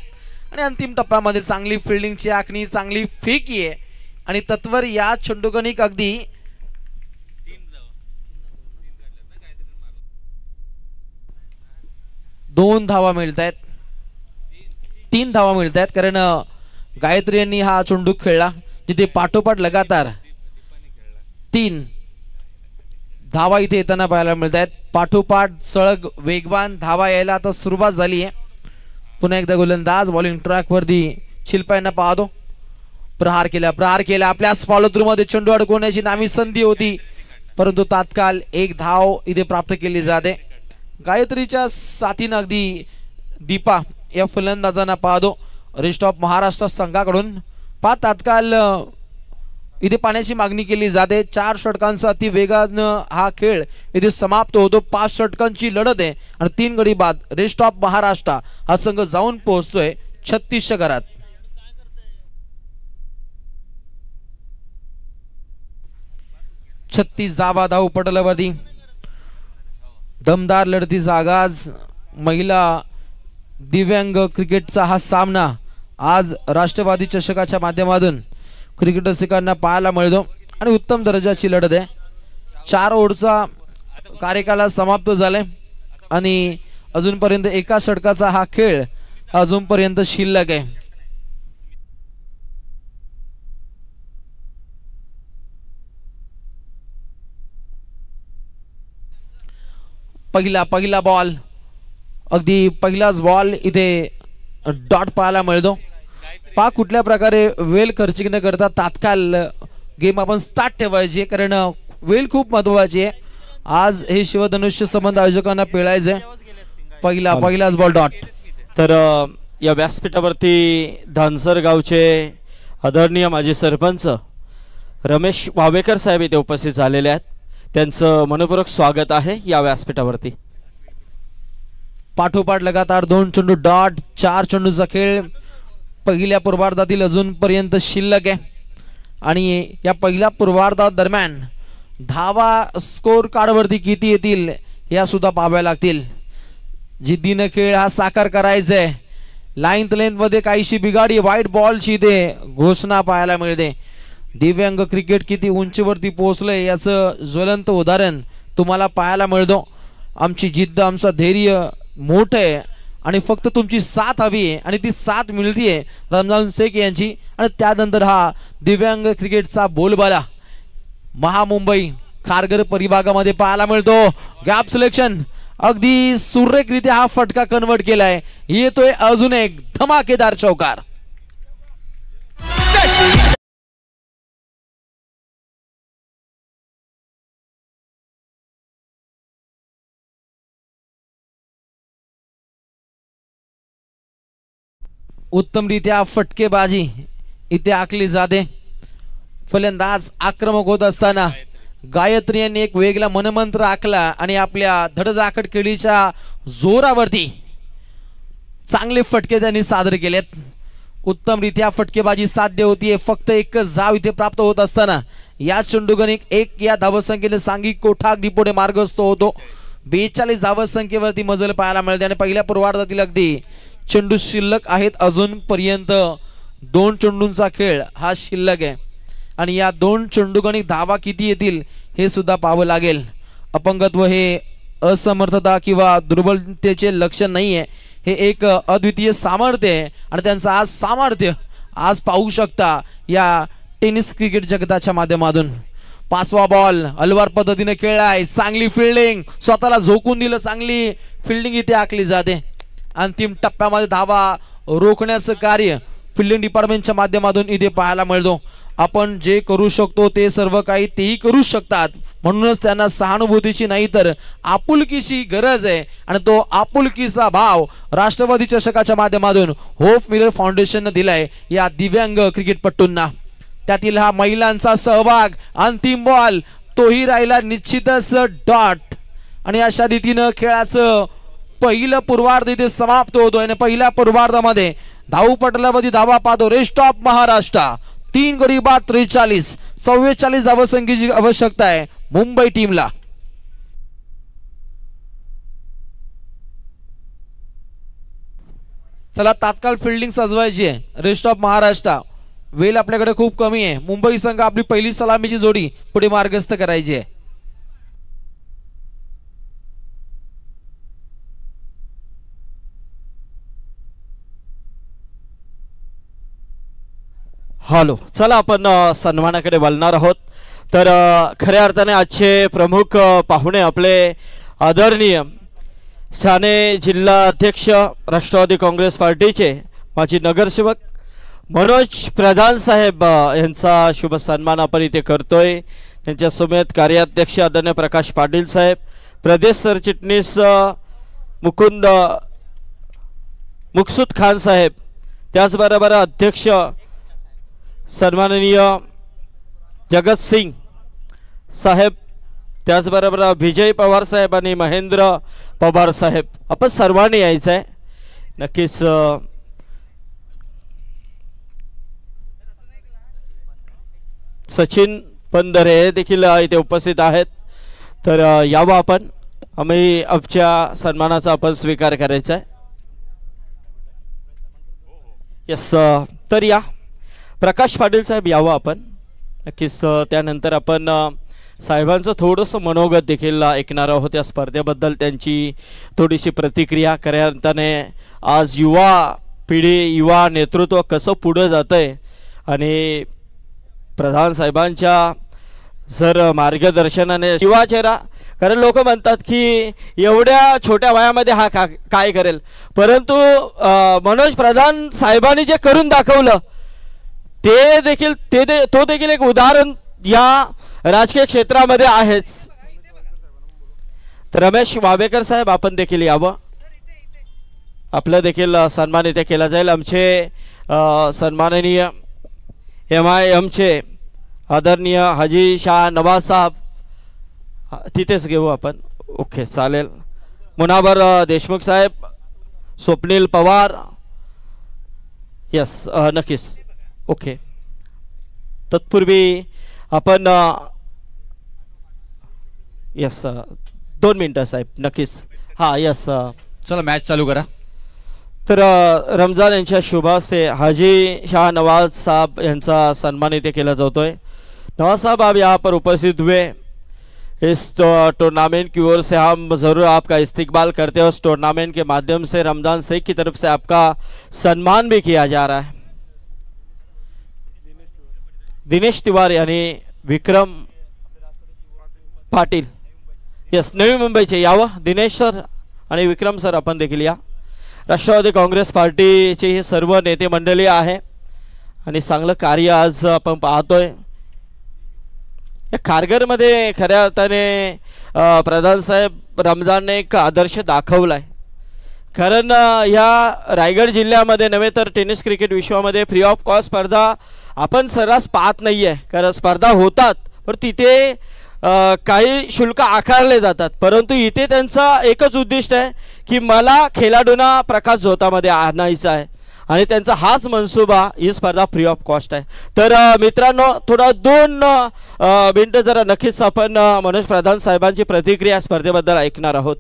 आणि अंतिम टप्प्यामध्ये चांगली फिल्डिंगची आखणी, चांगली फेकी आहे आणि तत्वर या चेंडूगणिक अगदी 2 धावा मिळत आहेत. 3 धावा मिळत आहेत कारण गायत्री यांनी हा चेंडू खेळला जिथे पाठोपाठ लगातार 3 धावा इथे येताना पाहायला मिळत आहेत. पाठोपाठ सळग वेगवान धावा यायला आता सुरुवात झाली आहे. पुन्हा एकदा गोलंदाज बॉलिंग ट्रॅक वरती शिल्पा यांना पाहतो. प्रहार केला आपल्याच फॉलो थ्रू मध्ये चेंडू अडकवण्याची नामी संधी होती परंतु तात्काळ 1 धाव इथे प्राप्त केली जाते. गायत्रीच्या साथीनं अगदी दीपा या फलंदाजांना पाहतो. रेस्ट ऑफ महाराष्ट्र संघाकडून तात्काळ इथे पाण्याची मागणी केली जाते. 4 षटकांचा अति वेगानं हा खेळ इथे समाप्त होतो. 5 षटकांची लढत आहे आणि 3 गडी बाद रेस्ट ऑफ महाराष्ट्र हा संघ जाऊन पोहोचतोय 36 घरात. धावा धाव पटलावरती दमदार लढतीचा आगाज. महिला दिव्यांग क्रिकेटचा हा सामना आज राष्ट्रवादी चषकाच्या माध्यमातून क्रिकेट रसिकांना पाहायला मिळतो आणि उत्तम दर्जाची लढत आहे. 4 ओव्हरचा कार्यकाळ समाप्त झालाय आणि अजूनपर्यंत एका षटकाचा हा खेळ अजूनपर्यंत शिल्लक आहे. पहिला बॉल अगदी पहिलाच बॉल इथे डॉट पाहायला मिळतो. कुठल्या प्रकारे वेल खर्चिक न करता तात्काळ गेम आपण स्टार्ट ठेवायची कारण वेल खूप महत्वाची आहे. आज हे शिवधनुष्य संबंध आयोजकांना पेळायचे. पहिलाच बॉल डॉट. तर या व्यासपीठावरती धानसर गावचे आदरणीय माजी सरपंच रमेश वावेकर साहेब इथे उपस्थित झालेले आहेत. त्यांचं मनपूर्वक स्वागत आहे या व्यासपीठावरती. पाठोपाठ लगातार 2 चेंडू डॉट. 4 चेंडूचा खेळ पहिल्या पूर्वार्धातील अजूनपर्यंत शिल्लक आहे आणि या पहिल्या पूर्वार्धा दरम्यान धावा स्कोर कार्डवरती किती येतील या सुद्धा पाहाव्या लागतील. जिद्दीनं खेळ हा साकार करायचा आहे. लाईन लेंथ मध्ये काहीशी बिघाडी व्हाईट बॉलची इथे घोषणा पाहायला मिळते. दिव्यांग क्रिकेट किती उंचीवरती पोहोचलंय याचं ज्वलंत उदाहरण तुम्हाला पाहायला मिळतो. आमची जिद्द आमचं धैर्य मोठं आहे आणि फक्त तुमची साथ हवी आहे आणि ती साथ मिळतीये रमजान शेख यांची. आणि त्यानंतर हा दिव्यांग क्रिकेटचा बोलबाला महामुंबई खारघर परिभागामध्ये पाहायला मिळतो. गॅप सिलेक्शन अगदी सुरेखरित्या हा फटका कन्वर्ट केलाय. येतोय अजून एक धमाकेदार चौकार. उत्तमरित्या फटकेबाजी इथे आखली जाते. फलंदाज आक्रमक होत असताना गायत्री यांनी एक वेगळा मनमंत्र आखला आणि आपल्या धडधाकट खेळीच्या जोरावरती चांगले फटके त्यांनी सादर केलेत. उत्तमरित्या फटकेबाजी साध्य होतीये. फक्त एकच धाव इथे प्राप्त होत असताना या चेंडूगणिक 1 या धावसंख्येने सांघिक कोठा अगदी पुढे मार्गस्थ होतो. 42 धावसंख्येवरती मजल पाहायला मिळते आणि पहिल्या पूर्वार्धातील अगदी चेंडू शिल्लक आहेत. अजूनपर्यंत 2 चेंडूंचा खेळ हा शिल्लक आहे आणि या 2 चेंडूगणिक धावा किती येतील हे सुद्धा पाहावं लागेल. अपंगत्व हे असमर्थता किंवा दुर्बलतेचे लक्षण नाहीये. हे एक अद्वितीय सामर्थ्य आहे आणि त्यांचं आज सामर्थ्य आज पाहू शकता या टेनिस क्रिकेट जगताच्या माध्यमातून. पाचवा बॉल अलवार पद्धतीने खेळलाय, चांगली फिल्डिंग, स्वतःला झोकून दिलं, चांगली फिल्डिंग इथे आखली जाते. अंतिम टप्प्यामध्ये धावा रोखण्याचं कार्य फिल्डिंग डिपार्टमेंटच्या माध्यमातून इथे पाहायला मिळतो. आपण जे करू शकतो ते सर्व काही तेही करू शकतात, म्हणूनच त्यांना सहानुभूतीची नाही तर आपुलकीची गरज आहे. आणि तो आपुलकीचा भाव राष्ट्रवादी चषकाच्या माध्यमातून होप मिरर फाउंडेशनने दिलाय या दिव्यांग क्रिकेटपटूंना. त्यातील हा महिलांचा सहभाग, अंतिम बॉल तोही राहिला निश्चितच डॉट. आणि अशा रीतीनं खेळाचं पहिलं पूर्वार्ध इथे समाप्त होतोय. आणि पहिल्या पूर्वार्धामध्ये धाव पटलावरती धावा पाहतो रेस्ट ऑफ महाराष्ट्र 3 गडी बाद 43, 44 धावसंख्येची आवश्यकता आहे मुंबई टीमला. चला तात्काळ फिल्डिंग सजवायची आहे रेस्ट ऑफ महाराष्ट्र. वेळ आपल्याकडे खूप कमी आहे. मुंबई संघ आपली पहिली सलामीची जोडी पुढे मार्गस्थ करायची आहे. हॅलो, चला आपण सन्मानाकडे वळणार आहोत. तर खऱ्या अर्थाने आजचे प्रमुख पाहुणे आपले आदरणीय ठाणे जिल्हा अध्यक्ष राष्ट्रवादी काँग्रेस पार्टीचे माजी नगरसेवक मनोज प्रधान साहेब यांचा शुभ सन्मान आपण इथे करतोय. त्यांच्या समेत कार्याध्यक्ष आदरणीय प्रकाश पाटील साहेब, प्रदेश सरचिटणीस मुकसूद खान साहेब, त्याचबरोबर अध्यक्ष सन्माननीय जगत सिंग साहेब, त्याचबरोबर विजय पवार साहेब आणि महेंद्र पवार साहेब. आपण सर्वांनी यायचं आहे नक्कीच. सचिन पंधरे हे देखील इथे उपस्थित आहेत. तर यावं आपण, आम्ही आमच्या सन्मानाचा आपण स्वीकार करायचा आहे. यस, तर या प्रकाश पाटील साहेब यावं आपण नक्कीच. त्यानंतर आपण साहेबांचं थोडंसं मनोगत देखील ऐकणार आहोत या स्पर्धेबद्दल, त्यांची थोडीशी प्रतिक्रिया. खऱ्या अर्थाने आज युवा पिढी, युवा नेतृत्व कसं पुढं जातंय आणि प्रधान साहेबांच्या जर मार्गदर्शनाने युवा चेहरा, कारण लोक म्हणतात की एवढ्या छोट्या वयामध्ये हा काय करेल, परंतु मनोज प्रधान साहेबांनी जे करून दाखवलं ते देखील तो देखील एक उदाहरण या राजकीय क्षेत्रामध्ये आहेच. तर रमेश वावेकर साहेब आपण देखील यावं, आपलं देखील सन्मान इथे केला जाईल. आमचे सन्माननीय MIMचे आदरणीय हाजी शाह नवाज साहेब तिथेच घेऊ आपण. ओके, चालेल. मुनावर देशमुख साहेब, स्वप्नील पवार, यस नक्कीच. ओके, तत्पूर्वी आपण यस 2 मिनिटं साहेब नक्कीच. हां यस, चला मॅच चालू करा. तर रमजान यांच्या शुभ हस्ते हाजी शाह नवाज साहब यांचा सन्मान इथे केला जातोय. नवाज साहब, आप यहाँ पर उपस्थित हुए इस टूर्नामेंट की ओर से हम ज़रूर आपका इस्तकबाल करते हैं. उस टूर्नामेंट के माध्यम से रमजान शेख की तरफ से आपका सम्मान भी किया जा रहा है. दिनेश तिवारी यानी विक्रम पाटील, यस नवी मुंबईचे यावं. दिनेश सर आणि विक्रम सर आपण देखील या. राष्ट्रवादी काँग्रेस पार्टीचे हे सर्व नेते मंडळी आहे आणि चांगलं कार्य आज आपण पाहतोय. या खारघरमध्ये खऱ्या अर्थाने प्रधान साहेब रमजानने एक आदर्श दाखवलाय. कारण या रायगड जिल्ह्यामध्ये नव्हे तर टेनिस क्रिकेट विश्वामध्ये फ्री ऑफ कॉस्ट स्पर्धा आपण सर्रास पाहत नाही आहे. कारण स्पर्धा होतात पण तिथे काही शुल्क आकारले जातात, परंतु इथे त्यांचा एकच उद्दिष्ट आहे की मला खेळाडूंना प्रकाश झोतामध्ये आणायचा आहे आणि त्यांचा हाच मनसुबा ही स्पर्धा फ्री ऑफ कॉस्ट आहे. तर मित्रांनो, थोडा 2 मिनिटं जरा नक्कीच आपण मनोज प्रधान साहेबांची प्रतिक्रिया स्पर्धेबद्दल ऐकणार आहोत.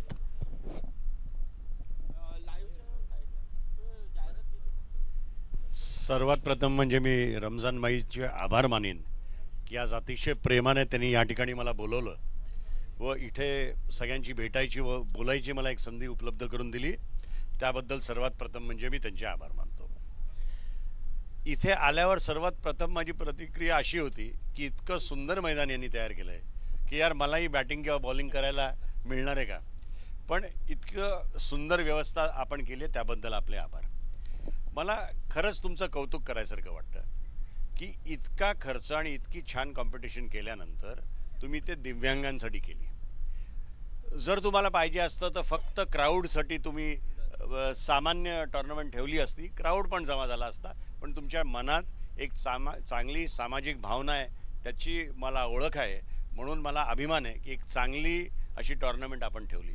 सर्वात प्रथम म्हणजे मी रमजान माईचे आभार मानेन की आज अतिशय प्रेमाने त्यांनी या ठिकाणी मला बोलवलं व इथे सगळ्यांची भेटायची व बोलायची मला एक संधी उपलब्ध करून दिली. त्याबद्दल सर्वात प्रथम म्हणजे मी त्यांचे आभार मानतो. इथे आल्यावर सर्वात प्रथम माझी प्रतिक्रिया अशी होती की इतकं सुंदर मैदान यांनी तयार केलं आहे की यार मलाही बॅटिंग किंवा बॉलिंग करायला मिळणार आहे का. पण इतकं सुंदर व्यवस्था आपण केली आहे त्याबद्दल आपले आभार. मला खरंच तुमचं कौतुक करायसारखं वाटतं की इतका खर्च आणि इतकी छान कॉम्पिटिशन केल्यानंतर तुम्ही ते दिव्यांगांसाठी केली. जर तुम्हाला पाहिजे असतं तर फक्त क्राऊडसाठी तुम्ही सामान्य टुर्नामेंट ठेवली असती, क्राऊड पण जमा झाला असता, पण तुमच्या मनात एक चांगली सामाजिक भावना आहे, त्याची मला ओळख आहे, म्हणून मला अभिमान आहे की एक चांगली अशी टुर्नामेंट आपण ठेवली.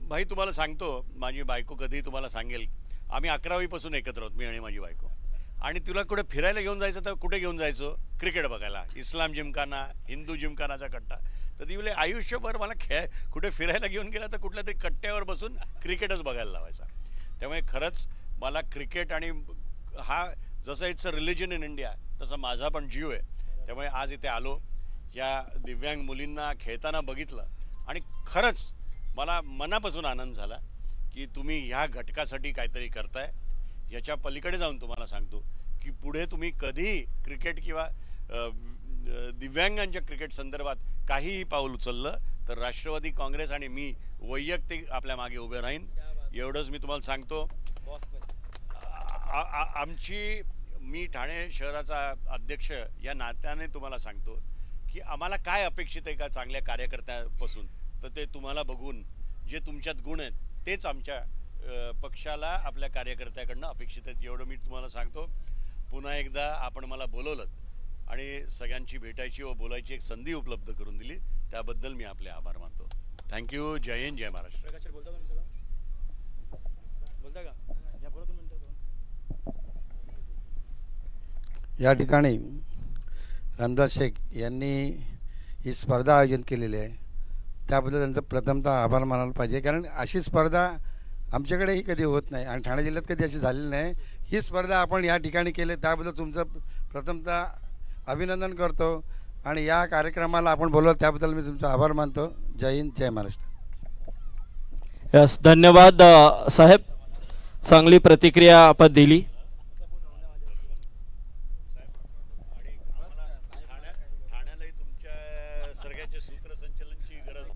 भाई तुम्हाला सांगतो, माझी बायको कधीही तुम्हाला सांगेल, आम्ही 11वीपासून एकत्र आहोत, मी आणि माझी बायको. आणि तुला कुठे फिरायला घेऊन जायचं तर कुठे घेऊन जायचो? क्रिकेट बघायला, इस्लाम जिमखाना, हिंदू जिमखानाचा कट्टा. तर ती बोले आयुष्यभर मला कुठे फिरायला घेऊन गेला तर कुठल्या तरी कट्ट्यावर बसून क्रिकेटच बघायला लावायचा. त्यामुळे खरंच मला क्रिकेट आणि हा जसं it's a religion in India तसा माझा पण जीव आहे. त्यामुळे आज इथे आलो, या दिव्यांग मुलींना खेळताना बघितलं आणि खरंच मला मनापासून आनंद झाला की तुम्ही ह्या घटकासाठी काहीतरी करताय. याच्या पलीकडे जाऊन तुम्हाला सांगतो की पुढे तुम्ही कधीही क्रिकेट किंवा दिव्यांगांच्या क्रिकेट संदर्भात काहीही पाऊल उचललं तर राष्ट्रवादी काँग्रेस आणि मी वैयक्तिक आपल्या मागे उभे राहीन, एवढंच मी तुम्हाला सांगतो. मी ठाणे शहराचा अध्यक्ष या नात्याने तुम्हाला सांगतो की आम्हाला काय अपेक्षित आहे का चांगल्या कार्यकर्त्यापासून, तर ते तुम्हाला बघून जे तुमच्यात गुण आहेत तेच आमच्या पक्षाला आपल्या कार्यकर्त्याकडनं अपेक्षित आहेत, एवढं मी तुम्हाला सांगतो. पुन्हा एकदा आपण मला बोलवलं आणि सगळ्यांची भेटायची व बोलायची एक संधी उपलब्ध करून दिली, त्याबद्दल मी आपले आभार मानतो. थँक्यू. जय हिंद, जय महाराष्ट्र. या ठिकाणी रामदास शेख यांनी ही स्पर्धा आयोजन केलेली आहे, त्याबद्दल त्यांचं प्रथमतः आभार मानायला पाहिजे, कारण अशी स्पर्धा आमच्याकडेही कधी होत नाही आणि ठाणे जिल्ह्यात कधी अशी झालेली नाही. ही स्पर्धा आपण या ठिकाणी केली त्याबद्दल तुमचं प्रथमतः अभिनंदन करतो आणि या कार्यक्रमाला आपण बोलवलं त्याबद्दल मी तुमचा आभार मानतो. जय हिंद, जय महाराष्ट्र. यस, धन्यवाद साहेब, चांगली प्रतिक्रिया आपण दिली. ठाण्यालाही तुमच्या सगळ्याच्या सूत्रसंचलनची गरज.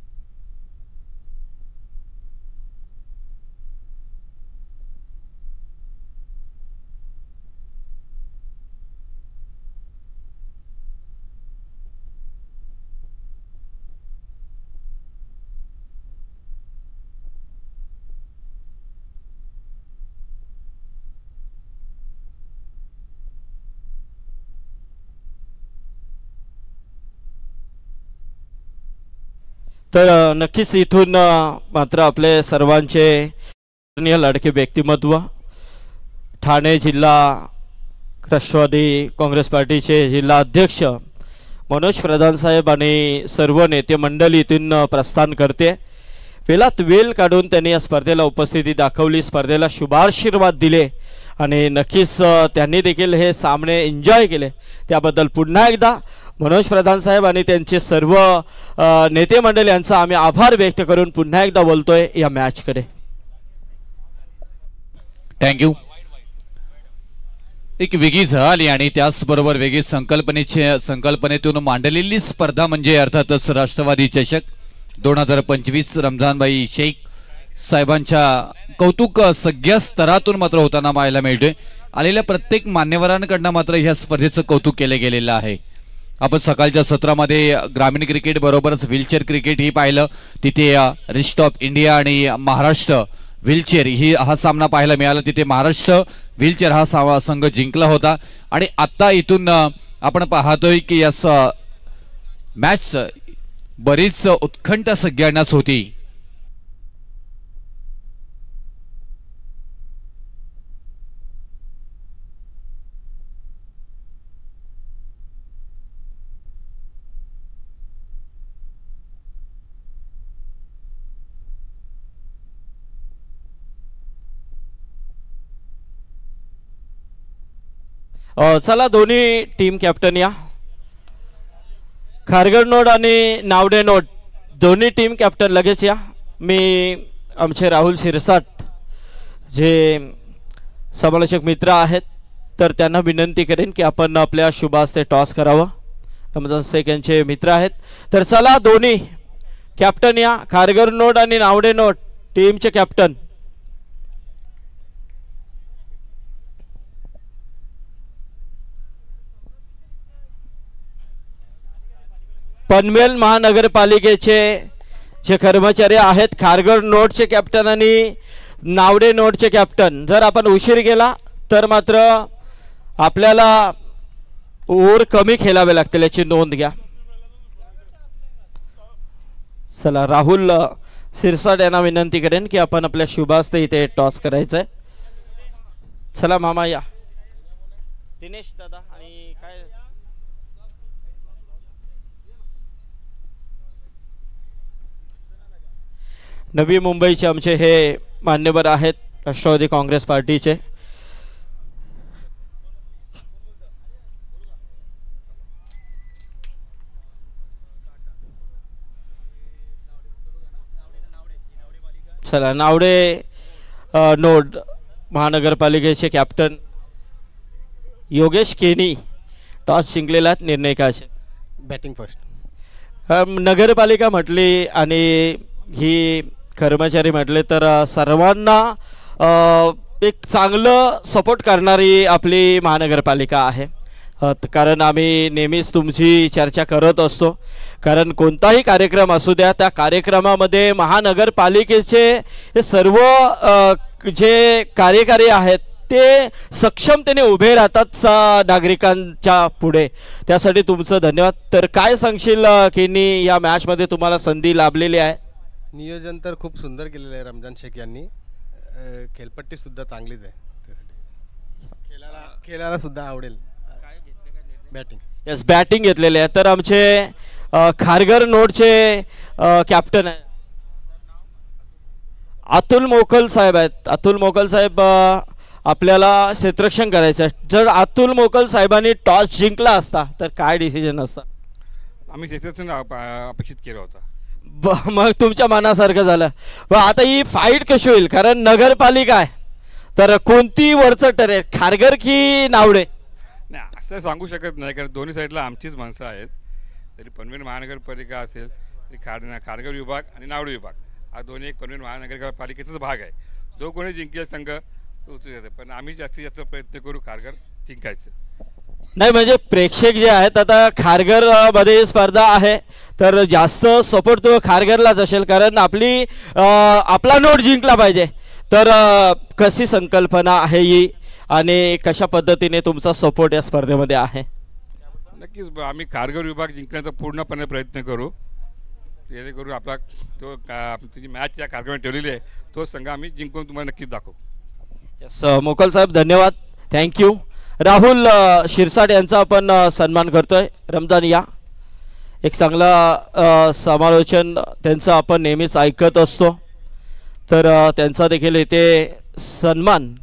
तर नक्कीच इथून मात्र आपले सर्वांचे लाडके व्यक्तिमत्व ठाणे जिल्हा राष्ट्रवादी काँग्रेस पार्टीचे जिल्हा अध्यक्ष मनोज प्रधान साहेब आणि सर्व नेते मंडळी इथून प्रस्थान करते. वेळात वेळ काढून त्यांनी या स्पर्धेला उपस्थिती दाखवली, स्पर्धेला शुभाशीर्वाद दिले आणि नक्कीच त्यांनी देखील हे सामने एन्जॉय केले. त्याबद्दल पुन्हा एकदा मनोज प्रधान साहेब आणि त्यांचे सर्व नेते मंडळ यांचा आम्ही आभार व्यक्त करून पुन्हा एकदा बोलतोय या मॅचकडे. थँक्यू. एक वेगळी झळाली आणि त्याचबरोबर वेगळी संकल्पनेतून मांडलेली स्पर्धा म्हणजे अर्थातच राष्ट्रवादी चषक 2025. रमजानभाई शेख साहेबांच्या कौतुक सगळ्या स्तरातून मात्र होताना पाहायला मिळतोय. आलेल्या प्रत्येक मान्यवरांकडनं मात्र ह्या स्पर्धेचं कौतुक केलं गेलेलं आहे. आपण सकाळच्या सत्रामध्ये ग्रामीण क्रिकेट बरोबरच व्हीलचेअर क्रिकेट ही पाहिलं, तिथे रिस्ट ऑफ इंडिया आणि महाराष्ट्र व्हीलचेअर हा सामना पाहायला मिळाला. तिथे महाराष्ट्र व्हीलचेअर हा संघ जिंकला होता आणि आता इथून आपण पाहतोय की या मॅच बरीच उत्कंठ सगळ्यांनाच होती. चला दोन्ही टीम कॅप्टन या. खारघर नोड आणि नावडे नोड दोन्ही टीम कॅप्टन लगेच या. मी आमचे राहुल शिरसाट जे समालोचक मित्र आहेत तर त्यांना विनंती करेन की आपण आपल्या शुभ हस्ते टॉस करावं. रमजान शेख यांचे मित्र आहेत. तर चला दोन्ही कॅप्टन या, खारघर नोट आणि नावडे नोट टीमचे कॅप्टन. पनवेल महानगरपालिकेचे जे कर्मचारी आहेत, खारघर नोटचे कॅप्टन आणि नावडे नोटचे कॅप्टन, जर आपण उशीर केला तर मात्र आपल्याला ओव्हर कमी खेळावे लागतील याची नोंद घ्या. चला राहुल सिरसाट यांना विनंती करेन की आपण आपल्या शुभास्ते इथे टॉस करायचं आहे. चला मामा या. दिनेश दादा आणि काय नवी मुंबईचे आमचे हे मान्यवर आहेत राष्ट्रवादी काँग्रेस पार्टीचे. चला नावडे नोट महानगरपालिकेचे कॅप्टन योगेश केनी टॉस जिंकलेला निर्णय काय असेल? Batting first. नगरपालिका म्हटली आणि ही कर्मचारी म्हटले तर सर्वांना एक चांगलं सपोर्ट करणारी आपली महानगरपालिका आहे. कारण आम्ही नेहमीच तुमची चर्चा करत असतो. कारण कोणताही कार्यक्रम असू द्या, त्या कार्यक्रमामध्ये महानगरपालिकेचे हे सर्व जे कार्यकारी आहेत ते सक्षमतेने उभे राहतात नागरिकांच्या पुढे. त्यासाठी तुमचं धन्यवाद. तर काय सांगशील की या मॅचमध्ये तुम्हाला संधी लाभलेली आहे? नियोजन तर खूप सुंदर केलेलं आहे रमजान शेख यांनी. खेळपट्टी सुद्धा चांगलीच आहे. त्यासाठी खेळायला सुद्धा आवडेल. बॅटिंग. यस, बॅटिंग घेतलेले आहे. तर आमचे खारघर नोटचे कॅप्टन आहे अतुल मोकल साहेब आहेत. अतुल मोकल साहेब आपल्याला क्षेत्ररक्षण करायचं आहे. जर अतुल मोकल साहेबांनी टॉस जिंकला असता तर काय डिसिजन असता? आम्ही क्षेत्ररक्षण अपेक्षित केलं होतं. मग तुमच्या मनासारखं झालं. आता ही फाईट कशी होईल? कारण नगरपालिका आहे तर कोणती वरचं ठरेल, खारघर की नावडे? नाही, असं सांगू शकत नाही, कारण दोन्ही साईडला आमचीच माणसं आहेत. तरी पनवेल महानगरपालिका असेल तरी खारघर विभाग आणि नावडे विभाग हा दोन्ही एक पनवेल महानगरपालिकेचाच भाग आहे. जो कोणी जिंकेल संघ तोच येते, पण आम्ही जास्तीत जास्त प्रयत्न करू खारघर जिंकायचं. नाही म्हणजे प्रेक्षक जे आहेत, आता खारघर मध्ये स्पर्धा आहे तर जास्त सपोर्ट तो खारघरलाच असेल. कारण आपला नोट जिंकला पाहिजे. तर कशी संकल्पना आहे ही आणि कशा पद्धतीने तुमचा सपोर्ट या स्पर्धेमध्ये आहे? नक्कीच आम्ही खारघर विभाग जिंकण्याचा पूर्णपणे प्रयत्न करू. जेणेकरून आपला तो तुझी मॅच या खारघरमध्ये ठेवलेली आहे तो संघ आम्ही जिंकून तुम्हाला नक्कीच दाखवू. यस मोकल साहेब, धन्यवाद, थँक्यू. राहुल शिरसाट यांचा आपण सन्मान करतोय. रमजान या. एक चांगला समालोचन त्यांचं आपण नेहमीच ऐकत असतो. तर त्यांचा देखील इथे सन्मान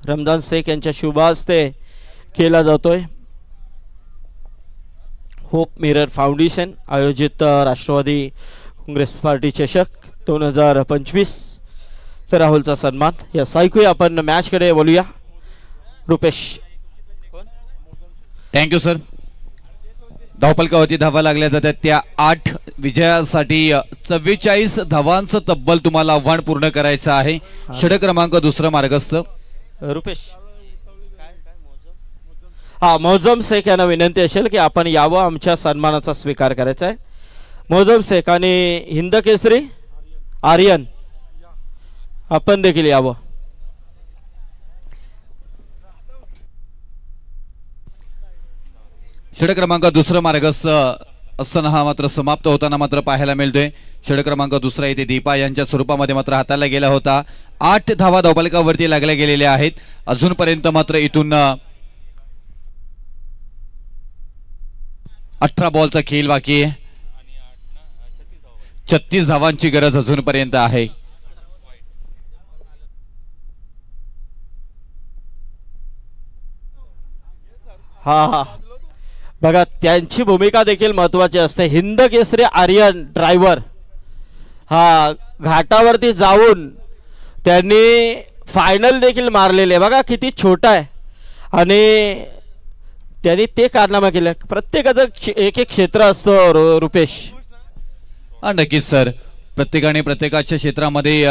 रमजान शेख यांच्या शुभ हस्ते केला जातोय. होप मिरर फाउंडेशन आयोजित राष्ट्रवादी काँग्रेस पार्टी चषक 2025. तर राहुलचा सन्मान. यस, ऐकूया आपण मॅचकडे बोलूया. रुपेश. Thank you sir. धावपलकावरती धावा लागल्या जातात त्या 8 विजयासाठी 44 धावांचं तब्बल तुम्हाला आव्हान पूर्ण करायचं आहे. षटक क्रमांक दुसरा मार्गस्थ रुपेश. हा, मौजम शेख यांना विनंती असेल की आपण यावं, आमच्या सन्मानाचा स्वीकार करायचा आहे. मौजम शेख आणि हिंद केसरी आर्यन आपण देखील यावं. षटक क्रमांक दुसरा मार्गस्थ असताना हा मात्र समाप्त होताना मात्र पाहायला मिळतोय. षटक क्रमांक दुसरा इथे दीपा यांच्या स्वरूपामध्ये मात्र हाताला गेला होता. 8 धावा धावपलकावरती लागल्या गेलेल्या आहेत. अजूनपर्यंत मात्र इथून 18 बॉलचा खेळ बाकी आहे. 36 धावांची गरज अजूनपर्यंत आहे. हा बघा, त्यांची भूमिका देखील महत्वाची असते. हिंद केसरी आर्यन ड्रायव्हर हा घाटावरती जाऊन त्यांनी फायनल देखील मारलेले. बघा किती छोटा आहे आणि त्यांनी ते कारनामा केले. प्रत्येकाचं एक एक क्षेत्र असतं रुपेश. नक्कीच सर, प्रत्येकाने प्रत्येकाच्या क्षेत्रामध्ये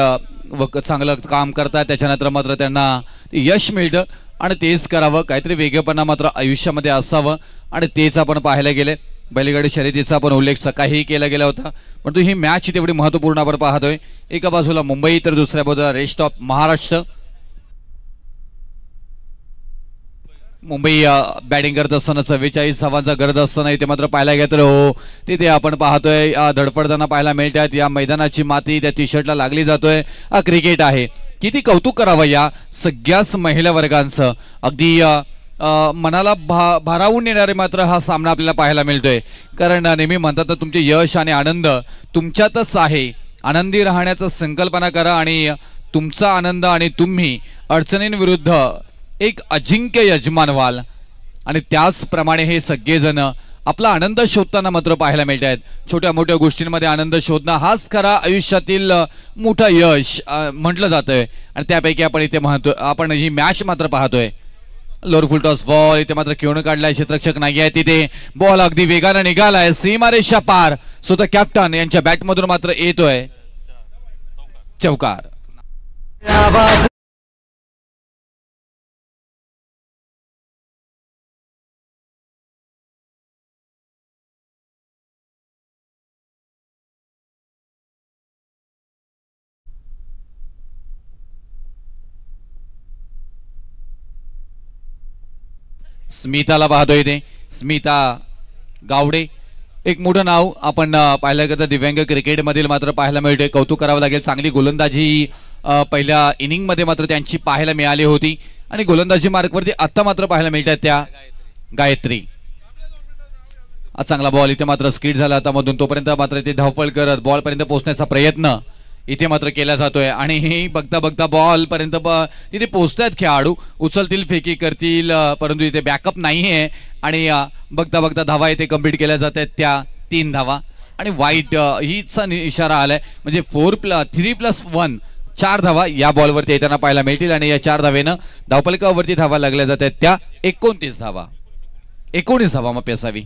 चांगलं काम करतात, त्याच्यानंतर मात्र त्यांना यश मिळतं आणि तेच करावं. काहीतरी वेगळेपणा मात्र आयुष्यामध्ये असावं आणि तेच आपण पाहायला गेले. बैलगाडी शर्यतीचा आपण उल्लेख सकाळीही केला गेला होता, परंतु ही मॅच तेवढी महत्त्वपूर्ण आपण पाहतोय. एका बाजूला मुंबई तर दुसऱ्या बाजूला rest of Maharashtra. Mumbai batting करत असताना 44 धावांचा गरज असताना इथे मात्र पाहायला गेलं तर हो तिथे आपण पाहतोय धडपडताना पाहायला मिळतात. या मैदानाची माती त्या टी शर्टला लागली जातोय. क्रिकेट आहे. किती कौतुक करावं या सगळ्याच महिला वर्गांचं. अगदी मनाला भारावून येणारे मात्र हा सामना आपल्याला पाहायला मिळतोय. कारण नेहमी म्हणतात तर तुमचे यश आणि आनंद तुमच्यातच आहे. आनंदी राहण्याचा संकल्पना करा आणि तुमचा आनंद आणि तुम्ही अडचणींविरुद्ध एक अजिंक्य यजमान व्हाल. आणि त्याचप्रमाणे हे सगळेजण आपला आनंद शोधताना मात्र पाहायला मिळत आहेत. छोट्या मोठ्या गोष्टींमध्ये आनंद शोधणं हाच खरा आयुष्यातील मोठा यश म्हटलं जातंय. आणि त्यापैकी आपण इथे म्हणतो आपण ही मॅच मात्र पाहतोय. लोअर फुल टॉस बॉल इथे मात्र खेळून काढलाय. क्षेत्ररक्षक नाही आहे तिथे. बॉल अगदी वेगाने निघालाय सीमारेषा पार. स्वतः कॅप्टन यांच्या बॅटमधून मात्र येतोय चौकार. स्मिताला पाहतोय इथे. स्मिता गावडे एक मोठं नाव आपण पाहिलं करता दिव्यांग क्रिकेटमधील मात्र पाहायला मिळतोय. कौतुक करावं लागेल. चांगली गोलंदाजी पहिल्या इनिंगमध्ये मात्र त्यांची पाहायला मिळाली होती आणि गोलंदाजी मार्कवरती आता मात्र पाहायला मिळतात त्या गायत्री. चांगला बॉल इथे मात्र स्किट झाला आता मधून. तोपर्यंत मात्र इथे धावपळ करत बॉलपर्यंत पोहोचण्याचा प्रयत्न इथे मात्र केला जातोय आणि हे बघता बघता बॉल पर्यंत तिथे पोहोचतायत खेळाडू. उचलतील फेकी करतील परंतु इथे बॅकअप नाही आहे आणि बघता बघता धावा इथे कंप्लीट केल्या जात आहेत. त्या 3 धावा आणि वाईट हीचा इशारा आलाय. म्हणजे 3+1 4 धावा या बॉलवरती येताना पाहायला मिळतील आणि या 4 धावेनं धावपलकावरती धावा लागल्या जात आहेत. त्या 29 धावा 19 धावा मग पेसावी.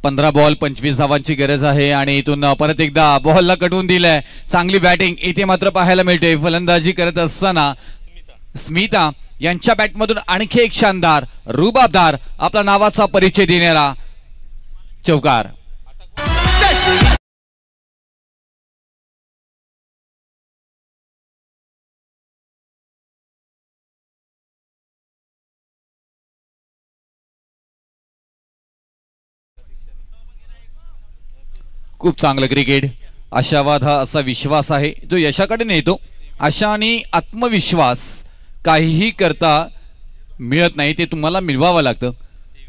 15 बॉल 25 धावांची गरज आहे आणि इथून परत एकदा बॉलला कटवून दिलंय. चांगली बॅटिंग इथे मात्र पाहायला मिळते. फलंदाजी करत असताना स्मिता यांच्या बॅटमधून आणखी एक शानदार रुबाबदार आपला नावाचा परिचय देणारा चौकार. खूप चांगलं क्रिकेट. आशावाद हा असा विश्वास आहे जो यशाकडे नेतो. आशा आणि आत्मविश्वास काहीही करता मिळत नाही, ते तुम्हाला मिळवावं लागतं.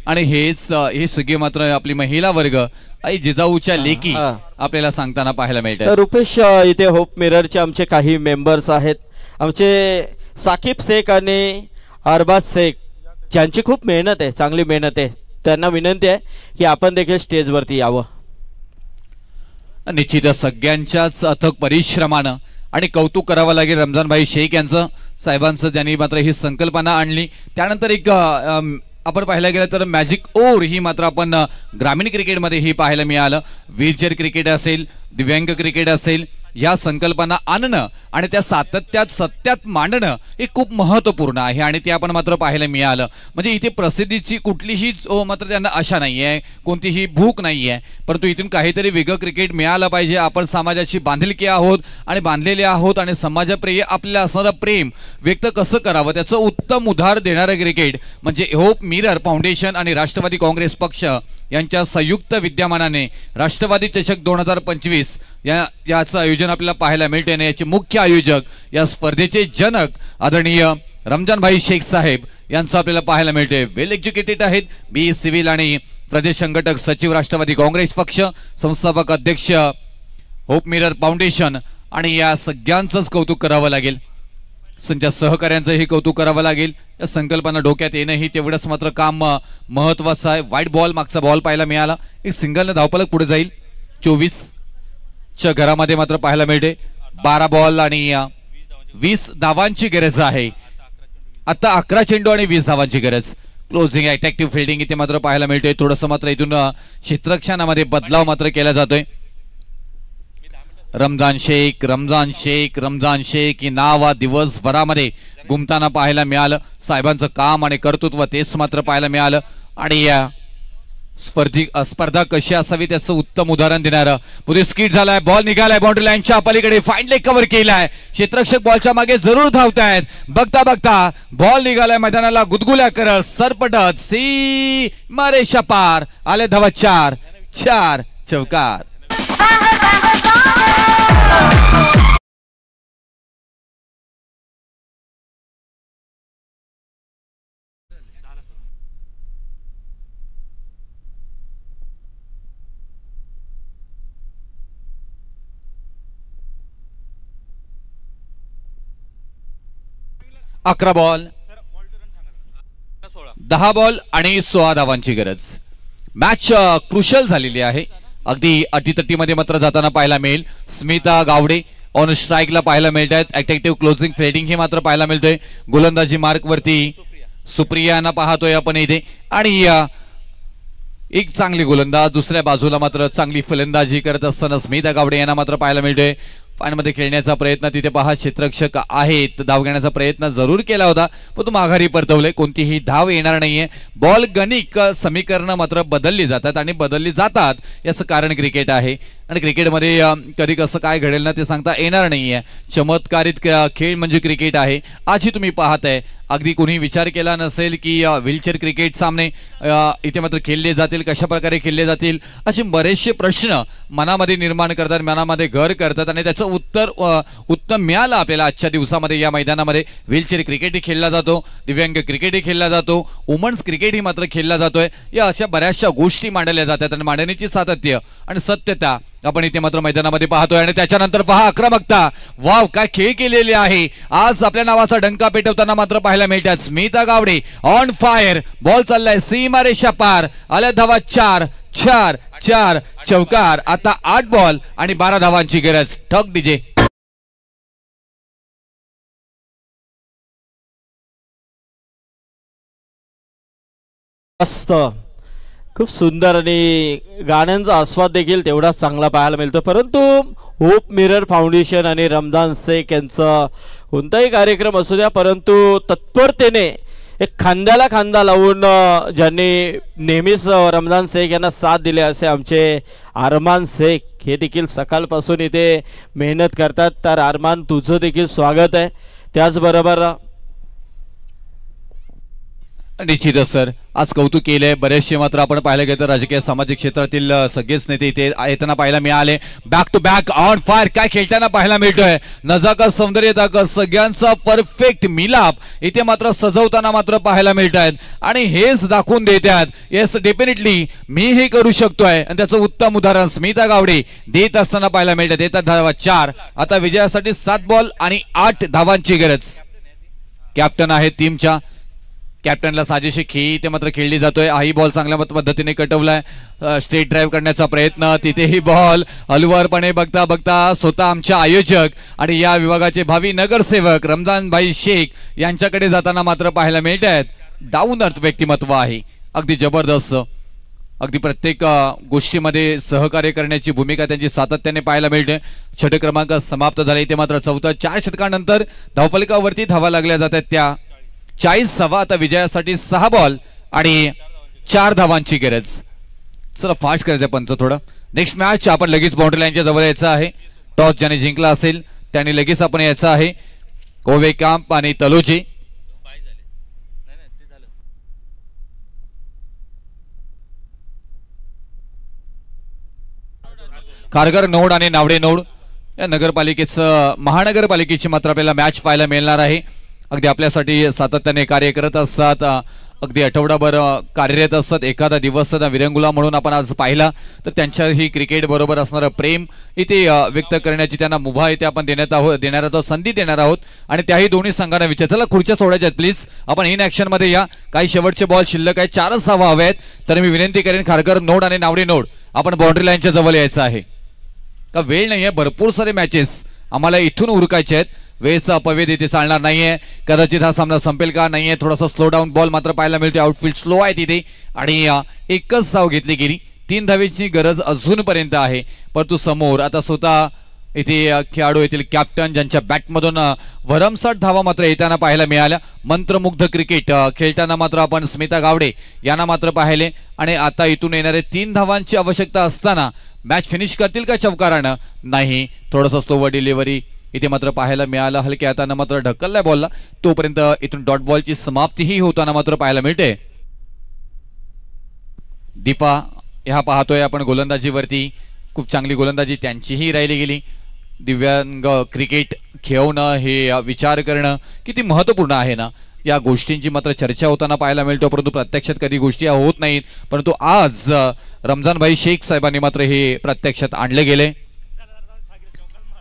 आणि हेच हे सगळे मात्र आपली महिला वर्ग आई जिजाऊच्या लेकी आपल्याला सांगताना पाहायला मिळतात. रुपेश इथे होप मिररचे आमचे काही मेंबर्स आहेत. आमचे साकिब शेख आणि अरबाज शेख ज्यांची खूप मेहनत आहे, चांगली मेहनत आहे. त्यांना विनंती आहे की आपण देखील स्टेजवरती यावं. निश्चितच सगळ्यांच्याच अथक परिश्रमानं आणि कौतुक करावं लागेल रमजानभाई शेख यांचं, साहेबांचं, ज्यांनी मात्र ही संकल्पना आणली. त्यानंतर एक आपण पाहायला गेलं तर मॅजिक ओव्हर ही मात्र आपण ग्रामीण क्रिकेटमध्ये ही पाहायला मिळालं. व्हीलचेअर क्रिकेट असेल, दिव्यांग क्रिकेट असेल, या संकल्पना आणणं आणि त्या सातत्यात सत्यात मांडणं हे खूप महत्त्वपूर्ण आहे आणि ते आपण मात्र पाहायला मिळालं. म्हणजे इथे प्रसिद्धीची कुठलीही मात्र त्यांना आशा नाही आहे, कोणतीही भूक नाही आहे, परंतु इथून काहीतरी वेगळं क्रिकेट मिळालं पाहिजे. आपण समाजाशी बांधिलकी आहोत आणि बांधलेले आहोत आणि समाजाप्रिय आपल्याला असणारं प्रेम व्यक्त कसं करावं त्याचं उत्तम उदाहरण देणारं क्रिकेट म्हणजे होप मिरर फाउंडेशन आणि राष्ट्रवादी काँग्रेस पक्ष यांच्या संयुक्त विद्यमानाने राष्ट्रवादी चषक 2025 याचं आयोजन आपल्याला पाहायला मिळते. आणि याचे मुख्य आयोजक या स्पर्धेचे जनक आदरणीय रमजानभाई शेख साहेब यांचं आपल्याला पाहायला मिळते. वेल एज्युकेटेड आहेत, बी सिव्हिल आणि प्रदेश संघटक सचिव राष्ट्रवादी काँग्रेस पक्ष, संस्थापक अध्यक्ष होप मिरर फाउंडेशन. आणि या सगळ्यांचंच कौतुक करावं लागेल, संच्या सहकार्यांचंही कौतुक करावं लागेल. या संकल्पना डोक्यात येणं ही तेवढंच मात्र काम महत्वाचं आहे. वाईट बॉल मागचा बॉल पाहायला मिळाला. एक सिंगलनं धावपलक पुढे जाईल. च्या घरामध्ये मात्र पाहायला मिळते. 12 बॉल आणि 20 धावांची गरज आहे. आता 11 चेंडू आणि 20 धावांची गरज. क्लोजिंग अटॅक्टिव्ह फिल्डिंग इथे मात्र पाहायला मिळते. थोडंसं मात्र इथून क्षेत्ररक्षणामध्ये बदलाव मात्र केला जातोय. रमजान शेख ही नाव दिवसभरामध्ये घुमताना पाहायला मिळालं. साहेबांचं काम आणि कर्तृत्व तेच मात्र पाहायला मिळालं. आणि या स्पर्धा कशी असावी त्याचं उत्तम उदाहरण देणारं. पुढे स्किट झालाय, बॉल निघालाय बाउंड्री लाईनच्या पलीकडे, फाईन लेग कव्हर केलाय. क्षेत्ररक्षक बॉलच्या मागे जरूर धावतायत. बघता बघता बॉल निघालाय मैदानाला गुदगुल्या करत, सरपटत सीमारेषा पार. आले धावा 4 चौकार. अकरा बॉल 10 बॉल आणि 16 धावांची गरज. मॅच क्रुशल झालेली आहे. अगदी अटीतटीमध्ये मात्र जाताना पाहायला मिळेल. स्मिता गावडे ऑन स्ट्राईकला पाहायला मिळत आहेत. अट्रॅक्टिव्ह क्लोजिंग फिल्डिंग हे मात्र पाहायला मिळतोय. गोलंदाजी मार्क वरती सुप्रियाना पाहतोय आपण इथे. आणि एक चांगली गोलंदाज, दुसऱ्या बाजूला मात्र चांगली फलंदाजी करत असताना स्मिता गावडे यांना मात्र पाहायला मिळतोय. फाईनमध्ये खेळण्याचा प्रयत्न तिथे पहा क्षेत्ररक्षक आहेत, धाव घेण्याचा प्रयत्न जरूर केला होता पण तो माघारी परतवले. कोणतीही धाव येणार नाहीये. बॉल गणिक समीकरण मात्र बदलली जातात आणि बदलली जातात याचं कारण क्रिकेट आहे. आणि क्रिकेटमध्ये कधी कसं काय घडेल ना ते सांगता येणार नाहीये. चमत्कारित खेळ म्हणजे क्रिकेट आहे. आजही तुम्ही पाहताय अगदी कोणी विचार केला नसेल की व्हीलचेअर क्रिकेट सामने इथे मात्र खेळले जातील, कशा प्रकारे खेळले जातील, असे बरेचसे प्रश्न मनामध्ये निर्माण करतात, मनामध्ये घर करतात. आणि त्याचं उत्तर उत्तम मिळालं आपल्याला आजच्या दिवसामध्ये. या मैदानामध्ये व्हीलचेअर क्रिकेटही खेळला जातो, दिव्यांग क्रिकेटही खेळला जातो, वुमन्स क्रिकेटही मात्र खेळला जातोय. या अशा बऱ्याचशा गोष्टी मांडल्या जातात आणि मांडण्याची सातत्य आणि सत्यता आपण इथे मात्र मैदानामध्ये पाहतोय. आणि त्याच्यानंतर पहा आक्रमकता, वाव काय खेळ केलेले आहे. आज आपल्या नावाचा डंका पेटवताना मात्र पाहायला मिळतात. Smita Gawade on fire. Ball चाललाय सीमारेषा पार. आल्या धावा 4 चौकार. आता 8 बॉल आणि 12 धावांची गरज. ठक डीजे. मस्त, खूप सुंदर आणि गाण्यांचा आस्वाद देखील तेवढाच चांगला पाहायला मिळतो. परंतु होप मिरर फाउंडेशन आणि रमजान शेख यांचा कोणताही कार्यक्रम असू द्या, परंतु तत्परतेने एक खांद्याला खांदा लावून ज्यांनी नेहमीच रमजान शेख यांना साथ दिले असे आमचे अरमान शेख हे देखील सकाळपासून इथे मेहनत करतात. तर अरमान तुझं देखील स्वागत आहे. त्याचबरोबर निश्चितच सर आज कौतुक केलंय. बरेचसे मात्र आपण पाहायला गेलं तर राजकीय सामाजिक क्षेत्रातील सगळेच नेते इथे येताना पाहायला मिळाले. Back to back on fire काय खेळताना पाहायला मिळतोय. नजाकत सौंदर्यता सगळ्यांचा परफेक्ट मिलाप इथे मात्र सजवताना मात्र पाहायला मिळत आहेत. आणि हेच दाखवून देतात येस डेफिनेटली मी हे करू शकतोय. आणि त्याचं उत्तम उदाहरण स्मिता गावडे देत असताना पाहायला मिळतात. येतात धावा 4. आता विजयासाठी 7 बॉल आणि 8 धावांची गरज. कॅप्टन आहे टीमच्या. कॅप्टनला साजेशी खेळी ते मात्र खेळली जातोय. हाही बॉल चांगल्या पद्धतीने कटवलाय. स्ट्रेट ड्राईव्ह करण्याचा प्रयत्न. तिथेही बॉल हलवारपणे बघता बघता स्वतः आमचे आयोजक आणि या विभागाचे भावी नगरसेवक रमजान भाई शेख यांच्याकडे जाताना मात्र पाहायला मिळत आहेत. डाऊन अर्थ व्यक्तिमत्व आहे. अगदी जबरदस्त. अगदी प्रत्येक गोष्टीमध्ये सहकार्य करण्याची भूमिका त्यांची सातत्याने पाहायला मिळते. षटक क्रमांक समाप्त झाले. इथे मात्र चौथा 4 षटकानंतर धावफलकावरती धावा लागल्या जातात त्या 40 धावा. आता विजयासाठी 6 बॉल आणि 4 धावांची गरज. चला फास्ट करायचं पंच थोडं. नेक्स्ट मॅच आपण लगेच बाउंड्री लाईनच्या जवळ यायचं आहे. टॉस ज्याने जिंकला असेल त्याने लगेच आपण यायचं आहे. कोवेकांप आणि तलोजी. खारघर नोड आणि नावडे नोड या नगरपालिकेचं महानगरपालिकेची मात्र आपल्याला मॅच पाहायला मिळणार आहे. अगदी आपल्यासाठी सातत्याने कार्य करत असतात. अगदी आठवडाभर कार्यरत असतात. एखादा दिवस विरंगुला म्हणून आपण आज पाहिला तर त्यांच्याही क्रिकेट बरोबर असणारं प्रेम इथे व्यक्त करण्याची त्यांना मुभा इथे आपण देणार आहोत, संधी देणार आहोत. आणि त्याही दोन्ही संघांना विचार. चला खुर्च्या सोडायच्या आहेत प्लीज. आपण इन ऍक्शन मध्ये या. काही शेवटचे बॉल शिल्लक आहे. 4च धावा हव्या आहेत. तर मी विनंती करेन खारघर नोड आणि नावडे नोड आपण बाउंड्री लाईनच्या जवळ यायचं आहे. का वेळ नाहीये, भरपूर सारे मॅचेस आम्हाला इथून उरकायचे आहेत, वेळेचा अपव्यय तिथे चालणार नाहीये. कदाचित हा सामना संपेल का नाहीये, थोडासा स्लो डाऊन बॉल मात्र पाहायला मिळते, आउटफील्ड स्लो आहे तिथे आणि एकच धाव घेतली गेली. 3 धावेची गरज अजूनपर्यंत आहे, परंतु समोर आता स्वतः इथे खेळाडू येथील कॅप्टन ज्यांच्या बॅटमधून भरमसाठ धावा मात्र येताना पाहायला मिळाल्या. मंत्रमुग्ध क्रिकेट खेळताना मात्र आपण स्मिता गावडे यांना मात्र पाहिले आणि आता इथून येणारे 3 धावांची आवश्यकता असताना मॅच फिनिश करतील का चौकारानं, नाही. थोडासा स्लोवर डिलिव्हरी इथे मात्र पाहायला मिळालं, हलक्या हातानं मात्र ढकललाय बॉलला, तोपर्यंत इथून डॉट बॉलची समाप्तीही होताना मात्र पाहायला मिळते. दीपा ह्या पाहतोय आपण गोलंदाजीवरती, खूप चांगली गोलंदाजी त्यांचीही राहिली गेली. दिव्यांग क्रिकेट खेळणं हे विचार करणं किती महत्त्वपूर्ण आहे ना, या गोष्टींची मात्र चर्चा होताना पाहायला मिळतो, परंतु प्रत्यक्षात कधी गोष्टी होत नाहीत. परंतु आज रमजानभाई शेख साहेबांनी मात्र हे प्रत्यक्षात आणले गेले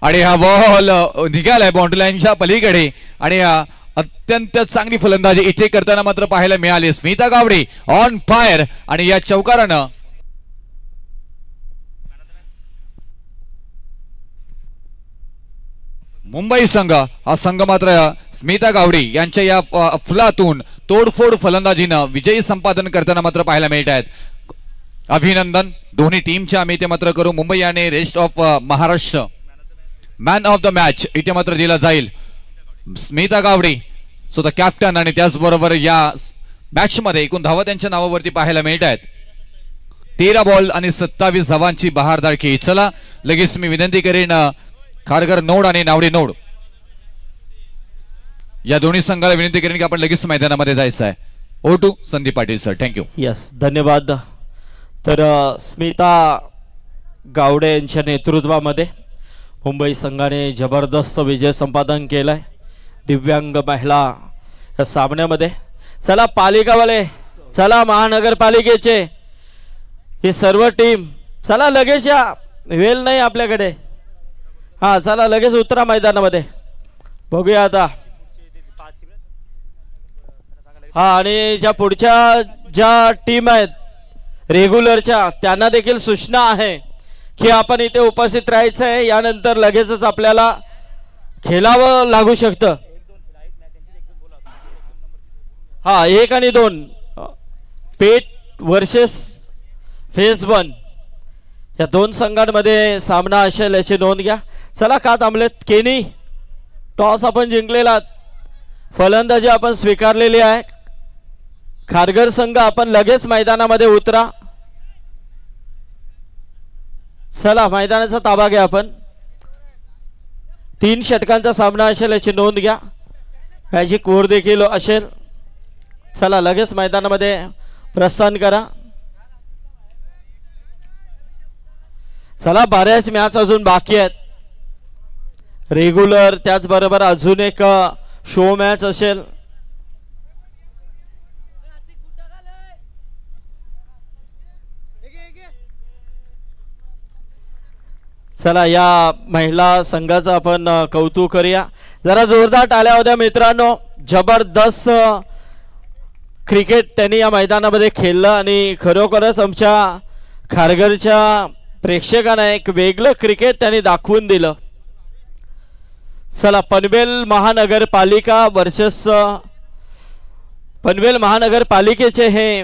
आणि हा बॉल निघालाय बाउंड्री लाईनच्या पलीकडे आणि अत्यंत चांगली फलंदाजी इथे करताना मात्र पाहायला मिळाली. स्मिता गावडे ऑन फायर आणि या चौकारानं मुंबई संघ हा संघ मात्र स्मिता गावडे यांच्या या फुलातून तोडफोड फलंदाजीनं विजयी संपादन करताना मात्र पाहायला मिळत आहेत. अभिनंदन दोन्ही टीमच्या आम्ही ते मात्र करू. मुंबई आणि rest of Maharashtra man of the match इथे मात्र दिला जाईल स्मिता गावडे स्वतः कॅप्टन आणि त्याचबरोबर या मॅच मध्ये एकूण धावा त्यांच्या नावावरती पाहायला मिळत आहेत. 13 बॉल आणि 27 धावांची बहारदार खेळी. चला लगेच मी विनंती करेन खारघर नोड आणि नावडे नोड या दोन्ही संघाला विनंती करेन की आपण लगेच मैदानामध्ये जायचं आहे. O2 Sandeep Patil sir, thank you. Yes, धन्यवाद. तर स्मिता गावडे यांच्या नेतृत्वामध्ये मुंबई संघाने जबरदस्त विजय संपादन केलाय दिव्यांग महिला या सामन्यामध्ये. चला पालिकावाले, चला महानगरपालिकेचे हे सर्व टीम, चला लगेच या, वेळ नाही आपल्याकडे. हा चला लगेच उतरा मैदानामध्ये, बघूया आता. हा आणि ज्या पुढच्या ज्या टीम आहेत रेग्युलरच्या त्यांना देखील सूचना आहे की आपण इथे उपस्थित राहायचं आहे, यानंतर लगेचच आपल्याला खेळावं लागू शकतं. हा 1 आणि 2 पेट वर्सेस फेज 1 या 2 संघांमध्ये सामना असेल याची नोंद घ्या. चला का थांबलेत? केनी टॉस आपण जिंकलेला, फलंदाजी आपण स्वीकारलेली आहे. खारघर संघ आपण लगेच मैदानामध्ये उतरा. चला मैदानाचा ताबा घ्या आपण. 3 षटकांचा सामना असेल याची नोंद घ्या. मॅजिक ओव्हर देखील असेल. चला लगेच मैदानामध्ये प्रस्थान करा. चला बऱ्याच मॅच अजून बाकी आहेत रेग्युलर, त्याचबरोबर अजून एक शो मॅच असेल. चला या महिला संघाचं आपण कौतुक करूया. जरा जोरदार टाळ्या होत्या मित्रांनो. जबरदस्त क्रिकेट त्यांनी या मैदानामध्ये खेळलं आणि खरोखरच आमच्या खारघरच्या प्रेक्षकांना एक वेगळं क्रिकेट त्यांनी दाखवून दिलं. चला पनवेल महानगरपालिका वर्सेस पनवेल महानगरपालिकेचे हे